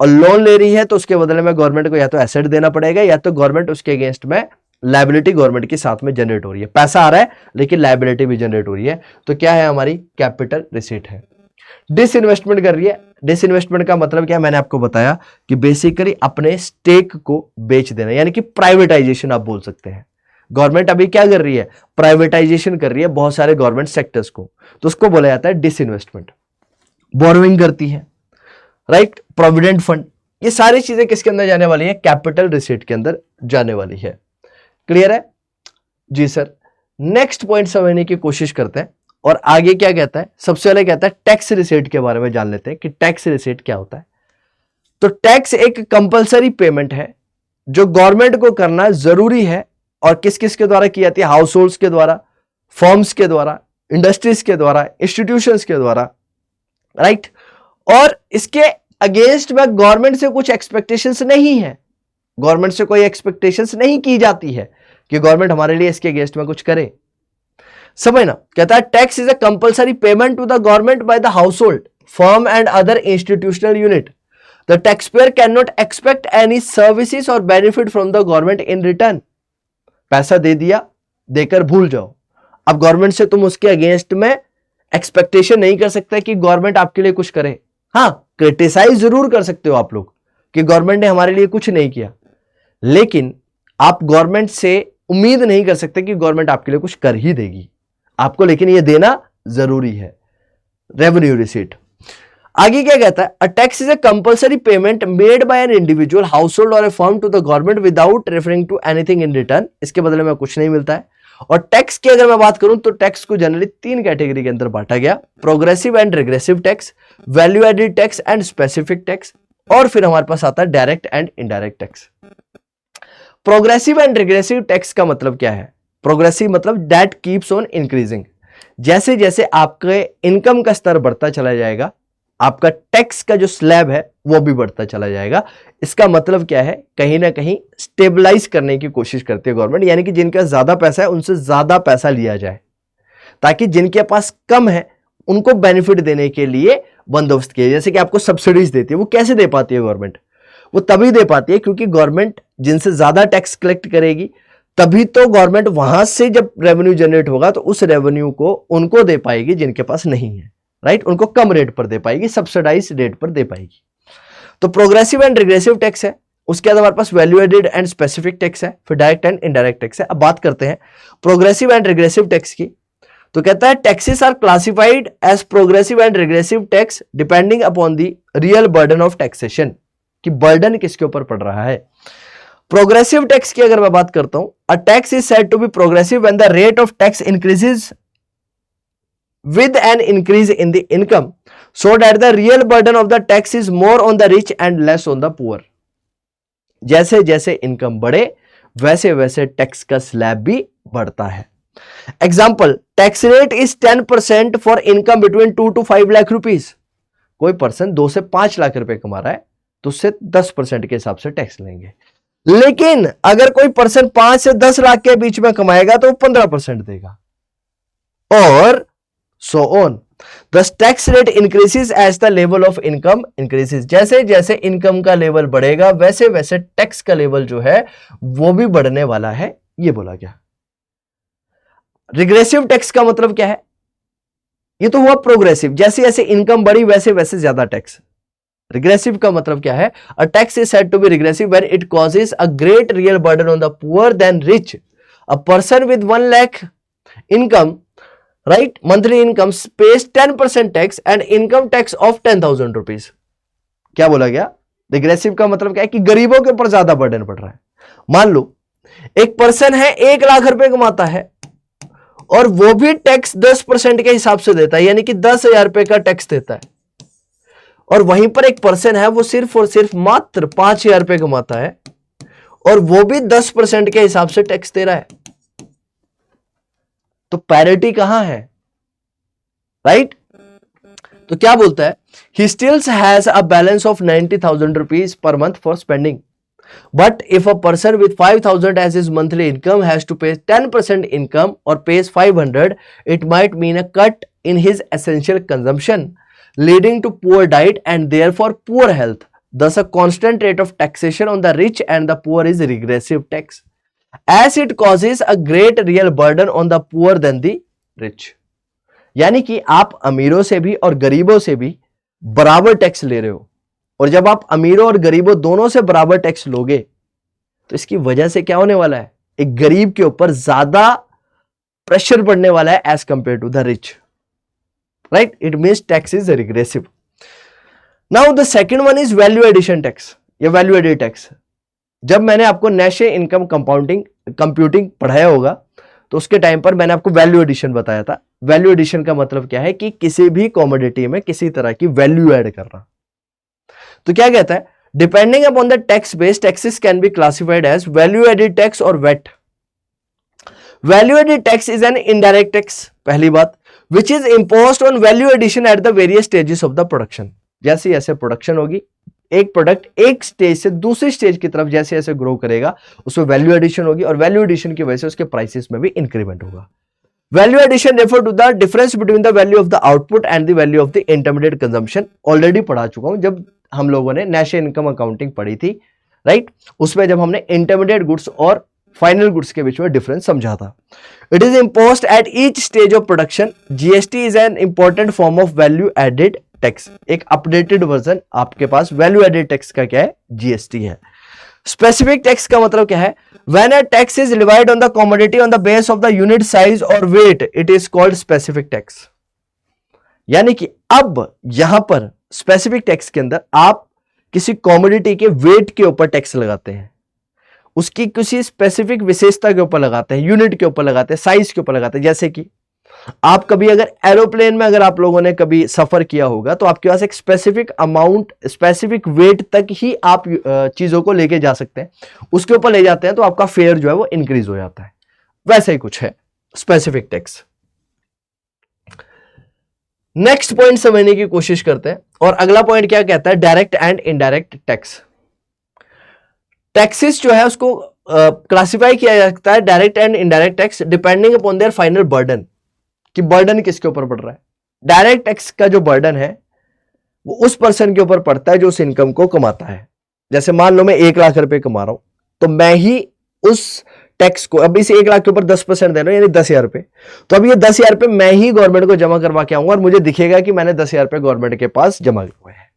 A: और लोन ले रही है तो उसके बदले में गवर्नमेंट को या तो एसेट देना पड़ेगा या तो गवर्नमेंट उसके अगेंस्ट में लायबिलिटी गवर्नमेंट के साथ में जनरेट हो रही है, पैसा आ रहा है लेकिन लायबिलिटी भी जनरेट हो रही है, तो क्या है हमारी कैपिटल रिसीट है। डिसइन्वेस्टमेंट कर रही है, डिसइन्वेस्टमेंट का मतलब क्या है, मैंने आपको बताया कि बेसिकली अपने स्टेक को बेच देना, यानी कि प्राइवेटाइजेशन आप बोल सकते हैं। गवर्नमेंट अभी क्या कर रही है, प्राइवेटाइजेशन कर रही है बहुत सारे गवर्नमेंट सेक्टर्स को, तो उसको बोला जाता है डिसइन्वेस्टमेंट। बोरोइंग करती है, राइट, प्रोविडेंट फंड, ये सारी चीजें किसके अंदर जाने वाली है, कैपिटल रिसीट के अंदर जाने वाली है। क्लियर है जी सर। नेक्स्ट पॉइंट समझने की कोशिश करते हैं और आगे क्या कहता है, सबसे पहले कहता है टैक्स रिसीट के बारे में जान लेते हैं कि टैक्स रिसीट क्या होता है। तो टैक्स एक कंपलसरी पेमेंट है जो गवर्नमेंट को करना जरूरी है, और किस किस के द्वारा की जाती है, हाउस होल्ड्स के द्वारा, फर्म्स के द्वारा, इंडस्ट्रीज के द्वारा, इंस्टीट्यूशंस के द्वारा, राइट। और इसके अगेंस्ट में गवर्नमेंट से कुछ एक्सपेक्टेशंस नहीं है, गवर्नमेंट से कोई एक्सपेक्टेशंस नहीं की जाती है कि गवर्नमेंट हमारे लिए इसके अगेंस्ट में कुछ करे। समझना, कहता है tax is a compulsory payment to the government by the household, firm and other institutional unit. The taxpayer can not expect any services और benefit from the government in return. पैसा दे दिया, देकर भूल जाओ। अब गवर्नमेंट से तुम उसके अगेंस्ट में एक्सपेक्टेशन नहीं कर सकते कि गवर्नमेंट आपके लिए कुछ करे। हाँ, क्रिटिसाइज जरूर कर सकते हो आप लोग कि गवर्नमेंट ने हमारे लिए कुछ नहीं किया, लेकिन आप गवर्नमेंट से उम्मीद नहीं कर सकते कि गवर्नमेंट आपके लिए कुछ कर ही देगी आपको, लेकिन ये देना जरूरी है। रेवेन्यू रिसीट आगे क्या कहता है, a tax is a compulsory payment made by an individual, household और a firm to the government without referring to anything in return. इसके बदले में कुछ नहीं मिलता है। और टैक्स की अगर मैं बात करूं तो टैक्स को जनरली 3 कैटेगरी के अंदर बांटा गया, progressive and regressive tax, value added tax and specific tax, और फिर हमारे पास आता है direct and indirect tax. Progressive and regressive tax का मतलब क्या है, प्रोग्रेसिव मतलब दैट कीप्स ऑन इंक्रीजिंग, जैसे जैसे आपके इनकम का स्तर बढ़ता चला जाएगा आपका टैक्स का जो स्लैब है वो भी बढ़ता चला जाएगा। इसका मतलब क्या है, कहीं ना कहीं स्टेबलाइज करने की कोशिश करती है गवर्नमेंट, यानी कि जिनका ज्यादा पैसा है उनसे ज्यादा पैसा लिया जाए, ताकि जिनके पास कम है उनको बेनिफिट देने के लिए बंदोबस्त किया। जैसे कि आपको सब्सिडीज देती है, वो कैसे दे पाती है गवर्नमेंट, वो तभी दे पाती है क्योंकि गवर्नमेंट जिनसे ज्यादा टैक्स कलेक्ट करेगी, तभी तो गवर्नमेंट वहां से जब रेवेन्यू जनरेट होगा तो उस रेवेन्यू को उनको दे पाएगी जिनके पास नहीं है, राइट, उनको कम रेट पर दे पाएगी, सब्सिडाइज रेट पर दे पाएगी। तो प्रोग्रेसिव एंड रिग्रेसिव टैक्स है, उसके बाद हमारे पास value added and specific tax है, फिर डायरेक्ट एंड इनडायरेक्ट टैक्स है। अब बात करते हैं प्रोग्रेसिव एंड रिग्रेसिव टैक्स की। तो कहता है taxes are classified as progressive and regressive tax depending upon the real burden of taxation, कि बर्डन किसके ऊपर पड़ रहा है। प्रोग्रेसिव टैक्स की अगर मैं बात करता हूं, a tax is said to be progressive when the rate of tax increases with an increase in the income so that the real burden of the tax is more on the rich and less on the poor। जैसे जैसे income बढ़े वैसे वैसे tax का slab भी बढ़ता है। Example, tax rate is 10% for income between 2 to 5 lakh rupees. कोई पर्सन 2 से 5 लाख रुपए कमा रहा है तो उससे 10% के हिसाब से टैक्स लेंगे, लेकिन अगर कोई पर्सन 5 से 10 लाख के बीच में कमाएगा तो 15% देगा, और so on। The tax rate increases as the level of income increases। जैसे जैसे इनकम का लेवल बढ़ेगा वैसे वैसे टैक्स का लेवल जो है वो भी बढ़ने वाला है, ये बोला गया। रिग्रेसिव टैक्स का मतलब क्या है, ये तो हुआ प्रोग्रेसिव, जैसे जैसे इनकम बढ़ी वैसे वैसे ज्यादा टैक्स। रिग्रेसिव का मतलब क्या है, a tax is said to be regressive when it causes a great real burden on the poor then rich. A person with 1 lakh income, right, monthly income pays 10% tax and income tax of 10,000 rupees। क्या बोला गया, regressive का मतलब क्या है कि गरीबों के ऊपर ज्यादा बर्डन पड़ रहा है। मान लो एक पर्सन है 1 लाख रुपए कमाता है और वो भी टैक्स 10% के हिसाब से देता है, यानी कि 10,000 रुपए का टैक्स देता है, और वहीं पर एक पर्सन है वो सिर्फ और सिर्फ मात्र 5,000 रुपए कमाता है और वो भी 10% के हिसाब से टैक्स दे रहा है। तो पैरिटी कहां है, राइट। तो क्या बोलता है, he still has a balance of 90,000 rupees per month for spending, but if a person with 5,000 as his monthly income has to pay 10% income और pays 500, it might mean a cut in his essential consumption leading to poor diet and therefore poor health. Thus a constant rate of taxation on the rich and the poor is regressive tax। As it causes a great real burden on the poor then the rich. यानी कि आप अमीरों से भी और गरीबों से भी बराबर टैक्स ले रहे हो, और जब आप अमीरों और गरीबों दोनों से बराबर टैक्स लोगे तो इसकी वजह से क्या होने वाला है, एक गरीब के ऊपर ज्यादा प्रेशर पड़ने वाला है as compare to the rich, right. It means tax is regressive. Now the second one is value addition tax या वैल्यू एडेड टैक्स। जब मैंने आपको नेशनल इनकम कंप्यूटिंग पढ़ाया होगा तो उसके टाइम पर मैंने आपको वैल्यू एडिशन बताया था। वैल्यू एडिशन का मतलब क्या है कि किसी भी कमोडिटी में किसी तरह की वैल्यू ऐड करना। तो क्या कहता है, depending upon the tax base taxes can be classified as value added tax और weight. Value added tax is an indirect tax, पहली बात, which is imposed on value addition at the various stages of the production. जैसे जैसे production होगी, एक product एक stage से दूसरी स्टेज की तरफ जैसे जैसे ग्रो करेगा उसमें वैल्यू एडिशन होगी, और वैल्यू एडिशन की वजह से उसके प्राइसेस में भी इंक्रीमेंट होगा। Value addition refer to the difference between the value of the output and the value of the intermediate consumption. Already पढ़ा चुका हूं जब हम लोगों ने नेशनल इनकम अकाउंटिंग पढ़ी थी, राइट। उसमें जब हमने इंटरमीडिएट गुड्स और फाइनल गुड्स के बीच में डिफरेंस समझा था। It is imposed at each stage of production. GST is an important form of value added tax. एक अपडेटेड वर्जन आपके पास वैल्यू एडेड टैक्स का क्या है, जीएसटी है। स्पेसिफिक टैक्स का मतलब क्या है, when a tax is levied on the commodity on the base of the unit size और weight it is called specific tax. यानी कि अब यहां पर स्पेसिफिक टैक्स के अंदर आप किसी कमोडिटी के वेट के ऊपर टैक्स लगाते हैं, उसकी किसी स्पेसिफिक विशेषता के ऊपर लगाते हैं, यूनिट के ऊपर लगाते हैं, साइज के ऊपर लगाते हैं। जैसे कि आप कभी अगर एरोप्लेन में अगर आप लोगों ने कभी सफर किया होगा तो आपके पास एक स्पेसिफिक अमाउंट, स्पेसिफिक वेट तक ही आप चीजों को लेके जा सकते हैं, उसके ऊपर ले जाते हैं तो आपका फेयर जो है वो इंक्रीज हो जाता है। वैसा ही कुछ है स्पेसिफिक टैक्स। नेक्स्ट पॉइंट समझने की कोशिश करते हैं, और अगला पॉइंट क्या कहता है, direct and indirect tax. Taxes जो है उसको क्लासिफाई किया जा सकता है direct and indirect tax depending upon their final burden, कि बर्डन किसके ऊपर पड़ रहा है। डायरेक्ट टैक्स का जो बर्डन है वो उस पर्सन के ऊपर पड़ता है जो उस इनकम को कमाता है। जैसे मान लो मैं 1 लाख रुपए कमा रहा हूं तो मैं ही उस टैक्स को, अब इस 1 लाख के ऊपर 10% दे रहा हूं यानी 10,000 रुपए, तो अब ये 10,000 रुपए मैं ही गवर्नमेंट को जमा करवा के आऊंगा और मुझे दिखेगा कि मैंने 10,000 रुपए गवर्नमेंट के पास जमा करवाए हैं।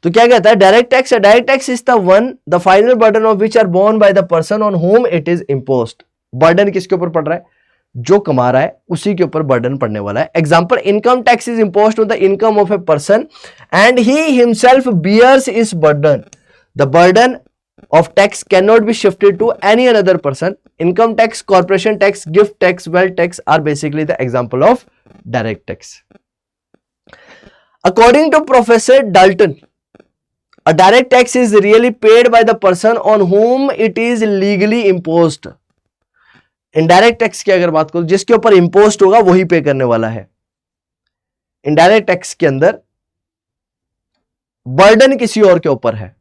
A: तो क्या कहता है, direct tax, direct tax is the one the final burden of which are borne by the person on whom it is imposed. Burden किसके ऊपर पड़ रहा है, जो कमा रहा है उसी के ऊपर बर्डन पड़ने वाला है। Example, income tax is imposed on the income of a person and he himself bears इस burden. The burden of tax cannot be shifted to any another person. Income tax, corporation tax, gift tax, wealth tax are basically the example of direct tax. According to Professor Dalton, a direct tax is really paid by the person on whom it is legally imposed. Indirect tax की अगर बात करो, जिसके ऊपर imposed होगा वही पे करने वाला है। Indirect tax के अंदर बर्डन किसी और के ऊपर है,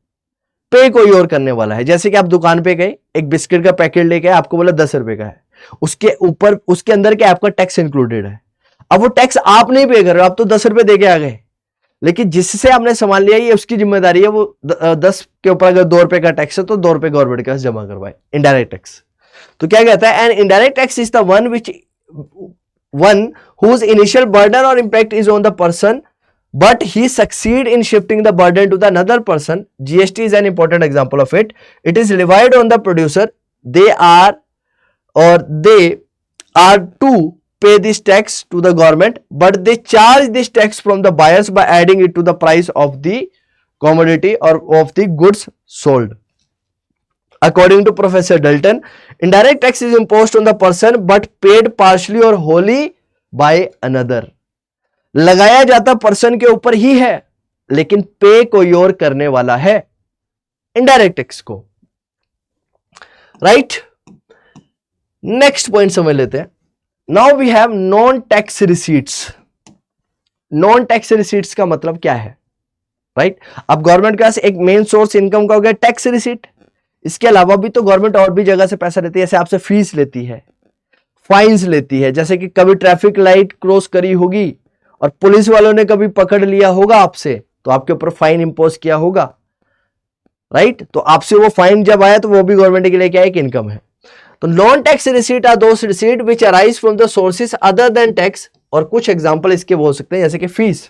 A: पे कोई और करने वाला है। जैसे कि आप दुकान पे गए, एक बिस्किट का पैकेट लेके, आपको बोला 10 रुपए का है, उसके ऊपर उसके अंदर क्या आपका टैक्स इंक्लूडेड है। अब वो टैक्स आप नहीं पे कर रहे हो, आप तो 10 रुपए दे के आ गए, लेकिन जिससे आपने सामान लिया ये उसकी जिम्मेदारी है, वो 10 के ऊपर अगर 2 रुपए का टैक्स है तो 2 रुपए गवर्नमेंट के पास जमा करवाए, इनडायरेक्ट टैक्स। तो क्या कहता है, and indirect tax is the one whose initial burden और impact is on the person but he succeed in shifting the burden to the another person. GST is an important example of it. It is levied on the producer. They are to pay this tax to the government, but they charge this tax from the buyers by adding it to the price of the commodity or of the goods sold. According to Professor Dalton, indirect tax is imposed on the person but paid partially or wholly by another. लगाया जाता person के ऊपर ही है लेकिन पे कोई और करने वाला है, इनडायरेक्ट टैक्स को, राइट। नेक्स्ट पॉइंट समझ लेते हैं। Now we have non tax receipts. Non tax receipts का मतलब क्या है, राइट। अब गवर्नमेंट के पास एक मेन सोर्स इनकम का हो गया टैक्स रिसीट, इसके अलावा भी तो गवर्नमेंट और भी जगह से पैसा लेती है, जैसे आपसे फीस लेती है, फाइन्स लेती है, जैसे कि कभी ट्रैफिक लाइट क्रॉस करी होगी और पुलिस वालों ने कभी पकड़ लिया होगा आपसे तो आपके ऊपर फाइन इंपोज किया होगा, राइट। तो आपसे वो फाइन जब आया तो वो भी गवर्नमेंट के लिए क्या है, एक इनकम है। तो non tax receipt are those receipt which arise from the sources other than tax, और कुछ एग्जांपल इसके बोल सकते हैं जैसे कि fees.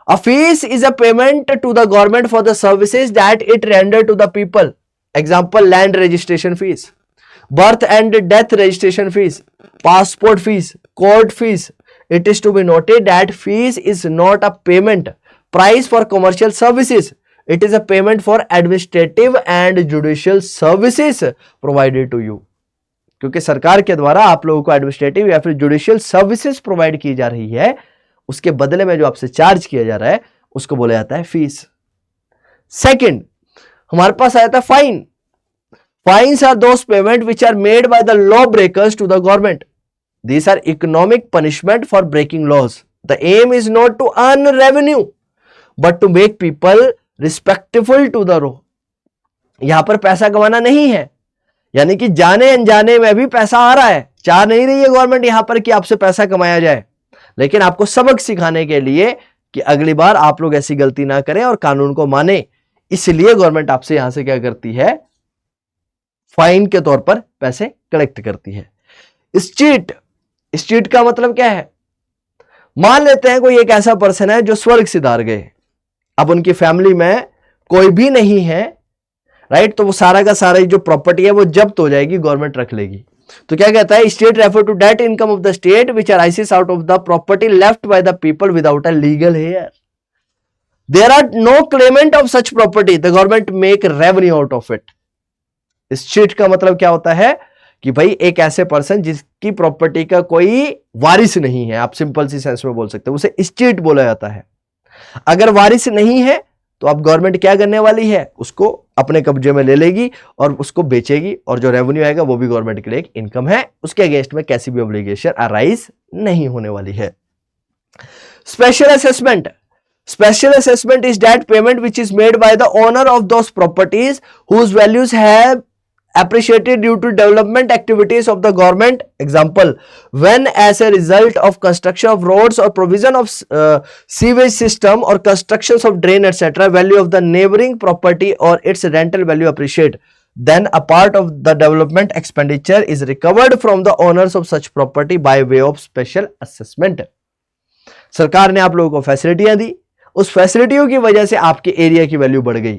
A: A fees is a payment to the government for the services that it render to the people, example land registration fees, birth and death registration fees, passport fees, court fees. It is to be noted that fees is not a payment price for commercial services. It is a payment for administrative and judicial services provided to you. क्योंकि सरकार के द्वारा आप लोगों को administrative या फिर judicial services provide की जा रही है, उसके बदले में जो आपसे चार्ज किया जा रहा है उसको बोला जाता है फीस। सेकंड, हमारे पास आया था fine. Fines are those payments which are made by the law breakers to the government. These are economic punishment for breaking laws. The aim is not to earn revenue, but to make people respectful to the law. यहां पर पैसा कमाना नहीं है, यानी कि जाने अनजाने में भी पैसा आ रहा है। चाह नहीं रही है गवर्नमेंट यहां पर कि आपसे पैसा कमाया जाए, लेकिन आपको सबक सिखाने के लिए कि अगली बार आप लोग ऐसी गलती ना करें और कानून को माने, इसलिए गवर्नमेंट आपसे यहां से क्या करती है, फाइन के तौर पर पैसे कलेक्ट करती है। स्ट्रीट, स्ट्रीट का मतलब क्या है? मान लेते हैं कोई एक ऐसा पर्सन है जो स्वर्ग सिधार गए, अब उनकी फैमिली में कोई भी नहीं है, राइट, तो वो सारा का सारा जो प्रॉपर्टी है वो जब्त हो जाएगी, गवर्नमेंट रख लेगी। तो क्या कहता है, state refer to that income of the state which arises out of the property left by the people without a legal heir. There are no claimant of such property, the government make revenue out of it. Street का मतलब क्या होता है कि भाई एक ऐसे person जिसकी प्रॉपर्टी का कोई वारिस नहीं है, आप सिंपल सी सेंस में बोल सकते हो, उसे स्ट्रीट बोला जाता है। अगर वारिस नहीं है तो अब गवर्नमेंट क्या करने वाली है, उसको अपने कब्जे में ले लेगी और उसको बेचेगी, और जो रेवेन्यू आएगा वो भी गवर्नमेंट के लिए एक इनकम है, उसके अगेंस्ट में कैसी भी ऑब्लिगेशन अराइज नहीं होने वाली है। Special assessment, special assessment is that payment which is made by the owner of those properties whose values have appreciated due to development activities of the government. Example, when as a result of construction of roads or provision of sewage system or constructions of drain etc., value of the neighboring property or its rental value appreciate, then a part of the development expenditure is recovered from the owners of such property by way of special assessment. सरकार ने आप लोगों को फैसिलिटियां दी, उस फैसिलिटियों की वजह से आपके एरिया की वैल्यू बढ़ गई,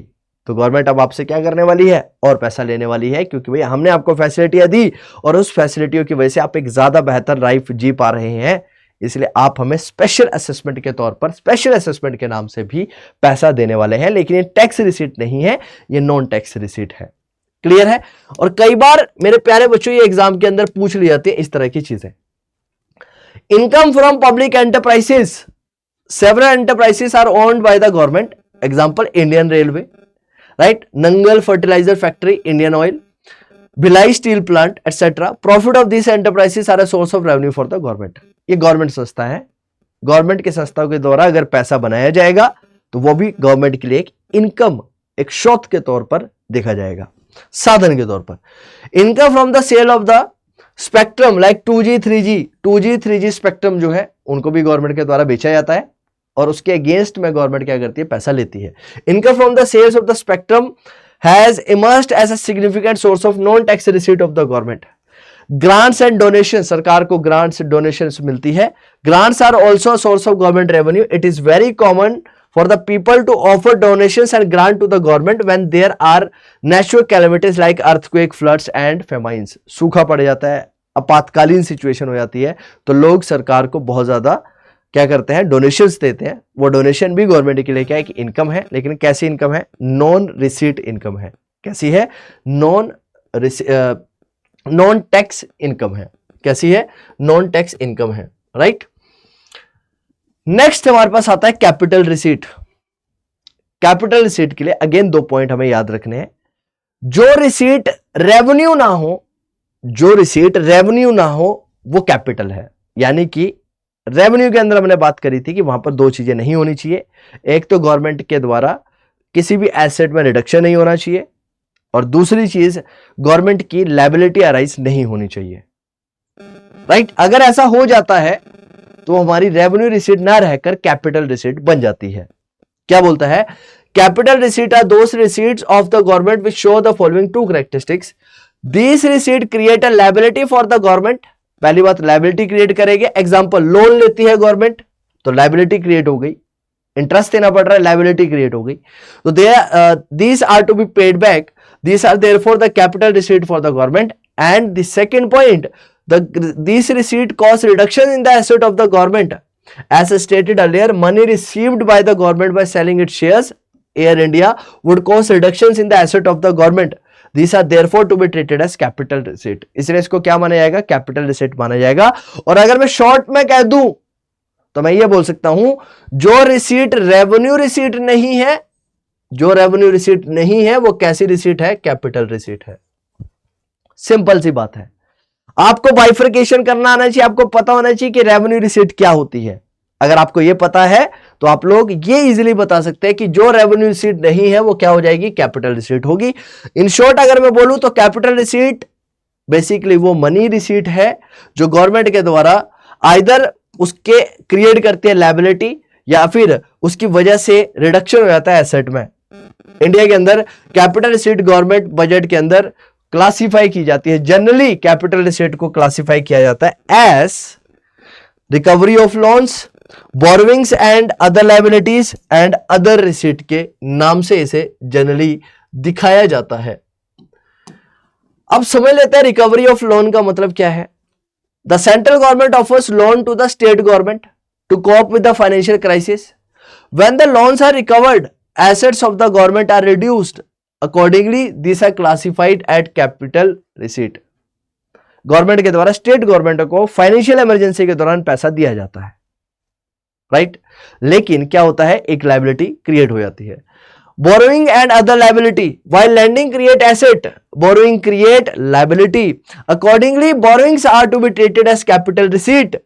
A: तो गवर्नमेंट अब आपसे क्या करने वाली है, और पैसा लेने वाली है, क्योंकि भैया हमने आपको फैसिलिटियां दी और उस फैसिलिटियों की वजह से आप एक ज्यादा बेहतर लाइफ जी पा रहे हैं, इसलिए आप हमें स्पेशल असेसमेंट के तौर पर, स्पेशल असेसमेंट के नाम से भी पैसा देने वाले हैं। लेकिन ये टैक्स रिसीट नहीं है, ये नॉन टैक्स रिसीट है। क्लियर है? और कई बार मेरे प्यारे बच्चों ये एग्जाम के अंदर पूछ ली जाती है इस तरह की चीजें। Income from public enterprises, several enterprises are owned by the government, example Indian Railway, right, Nangal fertilizer factory, Indian Oil, Bhilai steel plant etc. Profit of these enterprises are a source of revenue for the government. ये government संस्था है, government की संस्थाओं के द्वारा अगर पैसा बनाया जाएगा तो वो भी गवर्नमेंट के लिए एक इनकम, एक स्रोत के तौर पर देखा जाएगा, साधन के तौर पर। Income from the sale of the spectrum like 2G 3G spectrum जो है उनको भी गवर्नमेंट के द्वारा बेचा जाता है और उसके अगेंस्ट में गवर्नमेंट क्या करती है, पैसा लेती है। Income from the sales of the spectrum has emerged as a significant source of non tax receipt of the government. Grants and donation, सरकार को ग्रांट्स डोनेशंस मिलती है। Grants are also source of government revenue. It is very common for the people to offer donations and grant to the government when there are natural calamities like earthquake, floods and famines. सूखा पड़ जाता है, आपातकालीन situation हो जाती है, तो लोग सरकार को बहुत ज्यादा क्या करते हैं, डोनेशंस देते हैं। वो डोनेशन भी गवर्नमेंट के लिए क्या है कि इनकम है, लेकिन कैसी इनकम है, नॉन रिसीट इनकम है। कैसी है? नॉन टैक्स इनकम है। कैसी है? नॉन टैक्स इनकम है, राइट। नेक्स्ट हमारे पास आता है कैपिटल रिसीट। कैपिटल रिसीट के लिए अगेन 2 पॉइंट हमें याद रखने हैं। जो रिसीट रेवेन्यू ना हो, जो रिसीट रेवेन्यू ना हो वो कैपिटल है। यानी कि रेवेन्यू के अंदर हमने बात करी थी कि वहां पर 2 चीजें नहीं होनी चाहिए। एक तो गवर्नमेंट के द्वारा किसी भी एसेट में रिडक्शन नहीं होना चाहिए, और दूसरी चीज गवर्नमेंट की लायबिलिटी अराइज नहीं होनी चाहिए, राइट। अगर ऐसा हो जाता है तो हमारी रेवेन्यू रिसीट ना रहकर कैपिटल रिसीट बन जाती है। क्या बोलता है? Capital receipt are those receipts of the government which show the following 2 characteristics. This receipt create a liability for the government. पहली बात लायबिलिटी क्रिएट करेगी। एग्जांपल, लोन लेती है गवर्नमेंट तो लायबिलिटी क्रिएट हो गई, इंटरेस्ट देना पड़ रहा है, लायबिलिटी क्रिएट हो गई। तो these are to be paid back, these are therefore the capital receipt for the government. And the second point, this receipt cause reduction in the asset of the government. As stated earlier, money received by the government by selling its shares Air India would cause reductions in the asset of the government. These are therefore to be treated as capital receipt. इसलिए इसको क्या माना जाएगा? Capital receipt माना जाएगा। और अगर मैं शॉर्ट में कह दूं तो मैं ये बोल सकता हूं, जो रिसीट रेवेन्यू रिसीट नहीं है, जो रेवेन्यू रिसीट नहीं है वो कैसी रिसीट है? कैपिटल रिसीट है। सिंपल सी बात है। आपको बाइफर्केशन करना आना चाहिए, आपको पता होना चाहिए कि रेवेन्यू रिसीट क्या होती है। अगर आपको यह पता है तो आप लोग ये इजीली बता सकते हैं कि जो रेवेन्यू रिसीट नहीं है वो क्या हो जाएगी? कैपिटल रिसीट होगी। इन शॉर्ट अगर मैं बोलूं तो कैपिटल रिसीट बेसिकली वो मनी रिसीट है जो गवर्नमेंट के द्वारा आइदर उसके क्रिएट करती है लायबिलिटी या फिर उसकी वजह से रिडक्शन हो जाता है एसेट में। इंडिया के अंदर कैपिटल रिसीट गवर्नमेंट बजट के अंदर क्लासिफाई की जाती है। जनरली कैपिटल रिसीट को क्लासिफाई किया जाता है as recovery of loans, borrowings and other liabilities and other receipt के नाम से इसे जनरली दिखाया जाता है। अब समझ लेते हैं रिकवरी ऑफ लोन का मतलब क्या है। The central government offers loan to the state government to cope with the financial crisis. When the loans are recovered, assets of the government are reduced. Accordingly, these are classified at capital receipt. Government के द्वारा state government को financial emergency के दौरान पैसा दिया जाता है, right? लेकिन क्या होता है? एक लायबिलिटी क्रिएट हो जाती है। Borrowing and other liability, while lending create asset, borrowing create liability. Accordingly, borrowings are to be treated as capital receipt.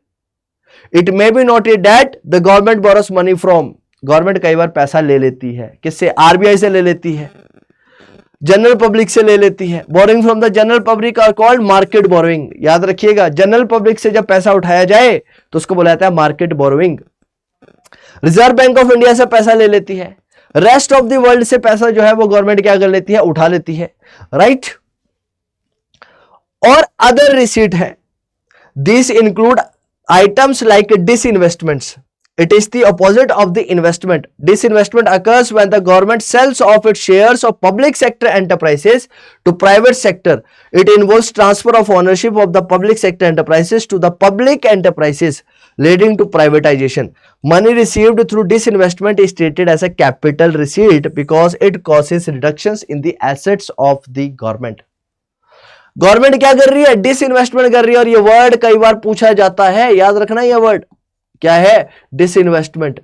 A: It may be noted that the government borrows money from, government कई बार पैसा ले लेती है, किससे? RBI से ले लेती है, जनरल पब्लिक से ले लेती है। Borrowing from the general public are called market borrowing. याद रखिएगा, जनरल पब्लिक से जब पैसा उठाया जाए तो उसको बोला जाता है market borrowing. Reserve bank of India से पैसा ले लेती है, रेस्ट ऑफ द वर्ल्ड से पैसा जो है वो गवर्नमेंट क्या कर लेती है? उठा लेती है, राइट? और अदर रिसीट है। This include items like disinvestments. It is the opposite of the investment. Disinvestment occurs when the government sells off its shares of public sector enterprises to private sector. It involves transfer of ownership of the public sector enterprises to the public enterprises, leading to privatization. Money received through disinvestment is treated as a capital receipt because it causes reductions in the assets of the government. Government क्या कर रही है? Disinvestment कर रही है। और ये word कई बार पूछा जाता है, याद रखना ये वर्ड क्या है? डिसइन्वेस्टमेंट।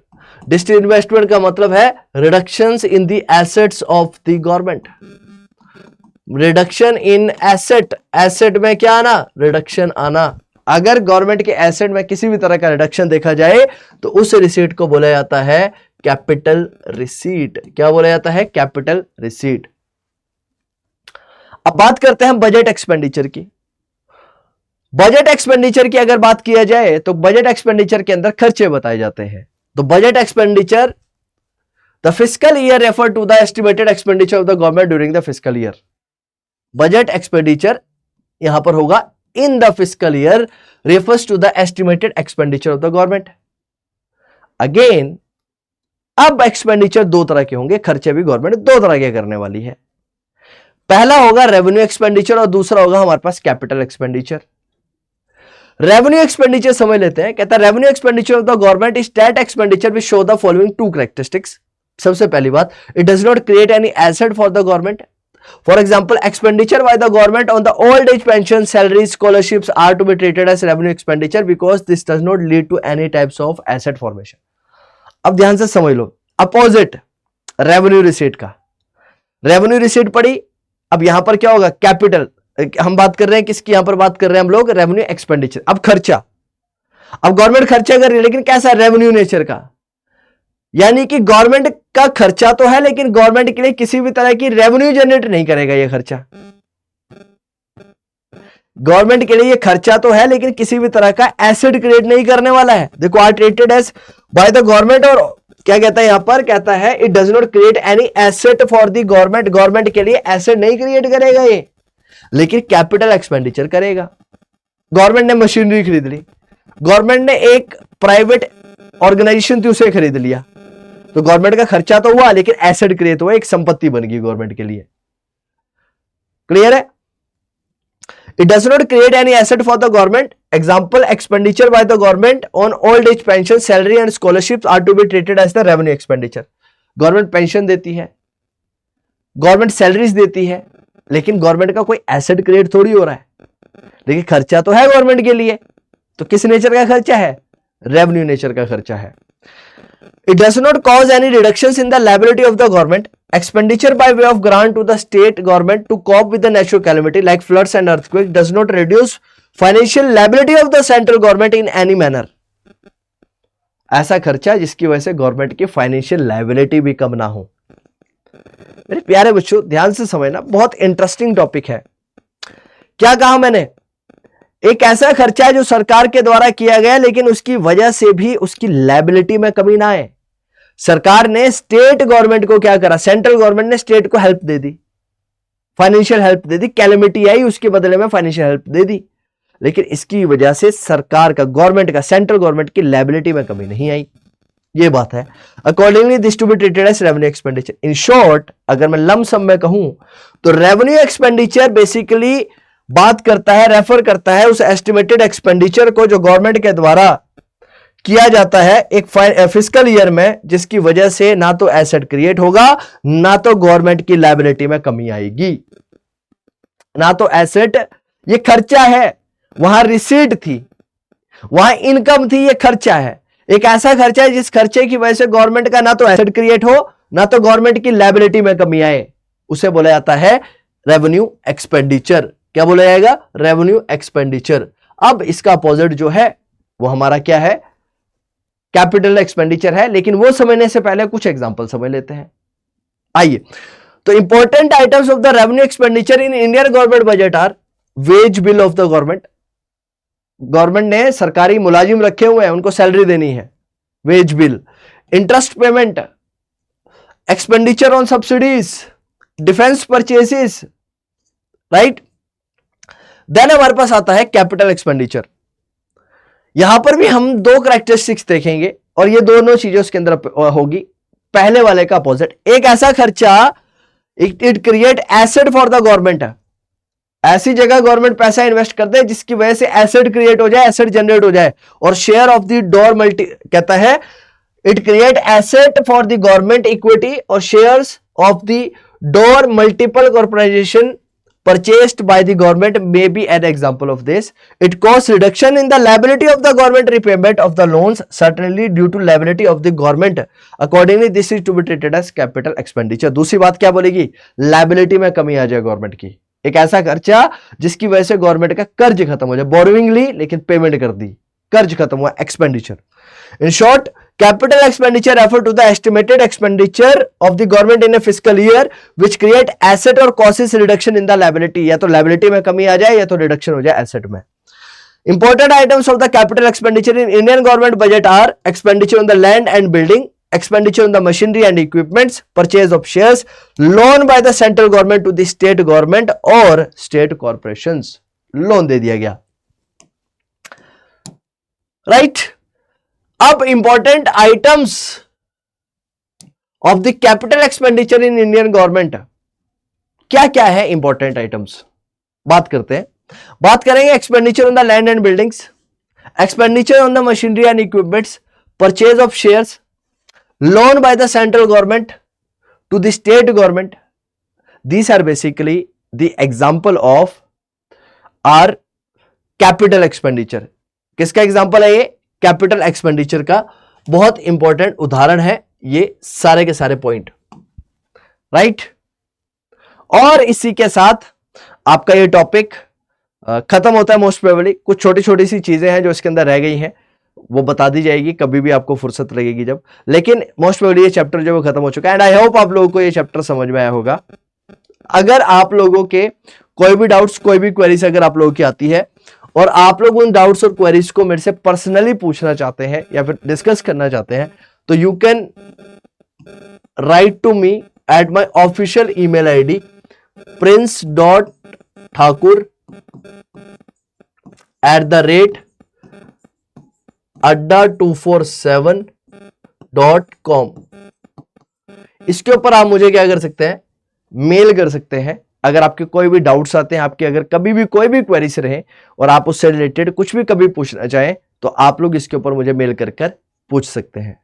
A: डिसइन्वेस्टमेंट का मतलब है reductions in the assets of the government. Reduction in asset, asset में क्या आना? रिडक्शन आना। अगर गवर्नमेंट के एसेट में किसी भी तरह का रिडक्शन देखा जाए तो उस रिसीट को बोला जाता है कैपिटल रिसीट। क्या बोला जाता है? Capital receipt. अब बात करते हैं बजट एक्सपेंडिचर की। बजट एक्सपेंडिचर की अगर बात किया जाए तो बजट एक्सपेंडिचर के अंदर खर्चे बताए जाते हैं। तो budget expenditure, the fiscal year refer to the estimated expenditure of the government during the fiscal year. Budget expenditure यहां पर होगा in the fiscal year refers to the estimated expenditure of the government. Again, अब expenditure दो तरह के होंगे, खर्चे भी गवर्नमेंट दो तरह के करने वाली है। पहला होगा रेवेन्यू एक्सपेंडिचर और दूसरा होगा हमारे पास कैपिटल एक्सपेंडिचर। रेवेन्यू एक्सपेंडिचर समझ लेते हैं। कहता है revenue expenditure of the government is that expenditure which show the following two characteristics. सबसे पहली बात, it does not create any asset for the government. For example, expenditure by the government on the old age pension, salaries, scholarships are to be treated as revenue expenditure because this does not lead to any types of asset formation. अब ध्यान से समझ लो, opposite revenue receipt का। Revenue receipt पड़ी, अब यहां पर क्या होगा? कैपिटल। हम बात कर रहे हैं किसकी? यहां पर बात कर रहे हैं हम लोग रेवेन्यू एक्सपेंडिचर। अब खर्चा, अब गवर्नमेंट खर्चा कर रही है लेकिन कैसा? रेवेन्यू नेचर का। यानी कि गवर्नमेंट का खर्चा तो है लेकिन गवर्नमेंट के लिए किसी भी तरह की रेवेन्यू जनरेट नहीं करेगा ये खर्चा। गवर्नमेंट के लिए ये खर्चा तो है लेकिन किसी भी तरह का एसेट क्रिएट नहीं करने वाला है। देखो, are treated as by the government, और क्या कहता है यहां पर? कहता है it does not create any asset for the government. Government के लिए एसेट नहीं क्रिएट करेगा ये। लेकिन कैपिटल एक्सपेंडिचर करेगा। गवर्नमेंट ने मशीनरी खरीद ली, गवर्नमेंट ने एक प्राइवेट ऑर्गेनाइजेशन थी उसे खरीद लिया, तो गवर्नमेंट का खर्चा तो हुआ लेकिन एसेट क्रिएट हुआ, एक संपत्ति बन गई गवर्नमेंट के लिए। क्लियर है? It does not create any asset for the government. Example, expenditure by the government on old age pension, salary and scholarships are to be treated as the revenue expenditure. Government pension देती है, government salaries देती है, लेकिन government का कोई asset create थोड़ी हो रहा है, लेकिन खर्चा तो है गवर्नमेंट के लिए। तो किस नेचर का खर्चा है? रेवेन्यू नेचर का खर्चा है। It does not cause any reductions in the liability of the government. Expenditure by way of grant to the state government to cope with the natural calamity like floods and earthquakes does not reduce financial liability of the central government in any manner. ऐसा खर्चा जिसकी वजह से government की financial liability भी कम ना हो। मेरे प्यारे बच्चों ध्यान से समझना, बहुत इंटरेस्टिंग टॉपिक है। क्या कहा मैंने? एक ऐसा खर्चा है जो सरकार के द्वारा किया गया लेकिन उसकी वजह से भी उसकी लायबिलिटी में कमी ना आए। सरकार ने स्टेट गवर्नमेंट को क्या करा? सेंट्रल गवर्नमेंट ने स्टेट को हेल्प दे दी, फाइनेंशियल हेल्प दे दी, कैलेमिटी आई उसके बदले में फाइनेंशियल हेल्प दे दी, लेकिन इसकी वजह से सरकार का, गवर्नमेंट का, सेंट्रल गवर्नमेंट की लायबिलिटी में कमी नहीं आई। ये बात है। Accordingly this to be treated as revenue expenditure. In short अगर मैं लमसम में कहूं तो रेवेन्यू एक्सपेंडिचर बेसिकली बात करता है, रेफर करता है उस एस्टिमेटेड एक्सपेंडिचर को जो गवर्नमेंट के द्वारा किया जाता है एक फिस्कल ईयर में, जिसकी वजह से ना तो एसेट क्रिएट होगा ना तो गवर्नमेंट की लायबिलिटी में कमी आएगी। ना तो एसेट, ये खर्चा है, वहां रिसीट थी, वहां इनकम थी, ये खर्चा है। एक ऐसा खर्चा है जिस खर्चे की वजह से गवर्नमेंट का ना तो एसेट क्रिएट हो ना तो गवर्नमेंट की लायबिलिटी में कमी आए, उसे बोला जाता है रेवेन्यू एक्सपेंडिचर। क्या बोला जाएगा? Revenue expenditure. अब इसका अपोजिट जो है वो हमारा क्या है? कैपिटल एक्सपेंडिचर है। लेकिन वो समझने से पहले कुछ एग्जांपल समझ लेते हैं। आइए, तो important items of the revenue expenditure in Indian government budget are wage bill of the government. Government ने सरकारी मुलाजिम रखे हुए हैं, उनको सैलरी देनी है, wage bill. Interest payment, expenditure on subsidies, defence purchases, right. Then हमारे पास आता है कैपिटल एक्सपेंडिचर। यहां पर भी हम दो कैरेक्टरिस्टिक्स देखेंगे और ये दोनों चीजें उसके अंदर होगी। पहले वाले का अपोजिट, एक ऐसा खर्चा it create asset for the government है। ऐसी जगह गवर्नमेंट पैसा इन्वेस्ट कर दे जिसकी वजह से एसेट क्रिएट हो जाए, एसेट जनरेट हो जाए। और शेयर ऑफ द डोर मल्टी कहता है it create asset for the government equity और शेयर्स ऑफ द डोर multiple corporation purchased by the government may be an example of this. It causes reduction in the liability of the government repayment of the loans, certainly due to liability of the government. Accordingly, this is to be treated as capital expenditure. दूसरी बात क्या बोलेगी? Liability में कमी आ जाए government की। एक ऐसा खर्चा जिसकी वजह से गवर्नमेंट का कर्ज खत्म हो जाए, बोरोइंग ली लेकिन पेमेंट कर दी, कर्ज खत्म हुआ, expenditure. In short, capital expenditure refer to the estimated expenditure of the government in a fiscal year which create asset or causes reduction in the liability. या तो liability में कमी आ जाए या तो reduction हो जाए asset में। Important items of the capital expenditure in Indian government budget are expenditure on the land and building, expenditure on the machinery and equipments, purchase of shares, loan by the central government to the state government or state corporations. Loan दे दिया गया, right? अब important items of the capital expenditure in Indian government क्या क्या है? Important items बात करते हैं। बात करेंगे expenditure on the land and buildings, expenditure on the machinery and equipments, purchase of shares, loan by the central government to the state government. These are basically the example of are capital expenditure. किसका example है ये? Capital expenditure का बहुत important उदाहरण है ये सारे के सारे पॉइंट, राइट। और इसी के साथ आपका ये टॉपिक खत्म होता है मोस्ट प्रोबेबली। कुछ छोटी छोटी सी चीजें हैं जो इसके अंदर रह गई हैं, वो बता दी जाएगी कभी भी आपको फुर्सत लगेगी जब, लेकिन मोस्ट प्रोबेबली ये चैप्टर जो वो खत्म हो चुका है। एंड आई होप आप लोगों को ये चैप्टर समझ में आया होगा। अगर आप लोगों के कोई भी डाउट्स, कोई भी क्वेरीज अगर आप लोगों की आती है और आप लोग उन डाउट्स और क्वेरीज को मेरे से पर्सनली पूछना चाहते हैं या फिर डिस्कस करना चाहते हैं, तो you can write to me at my official email ID prince.ram thakur@adda247.com। इसके ऊपर आप मुझे क्या कर सकते हैं, मेल कर सकते हैं। अगर आपके कोई भी डाउट्स आते हैं, आपके अगर कभी भी कोई भी क्वेरीज रहे और आप उससे रिलेटेड कुछ भी कभी पूछना चाहें, तो आप लोग इसके ऊपर मुझे मेल कर पूछ सकते हैं।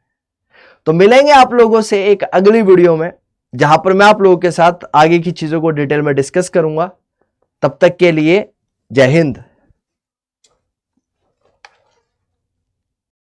A: तो मिलेंगे आप लोगों से एक अगली वीडियो में, जहां पर मैं आप लोगों के साथ आगे की चीजों को डिटेल में डिस्कस करूंगा। तब तक के लिए जय हिंद।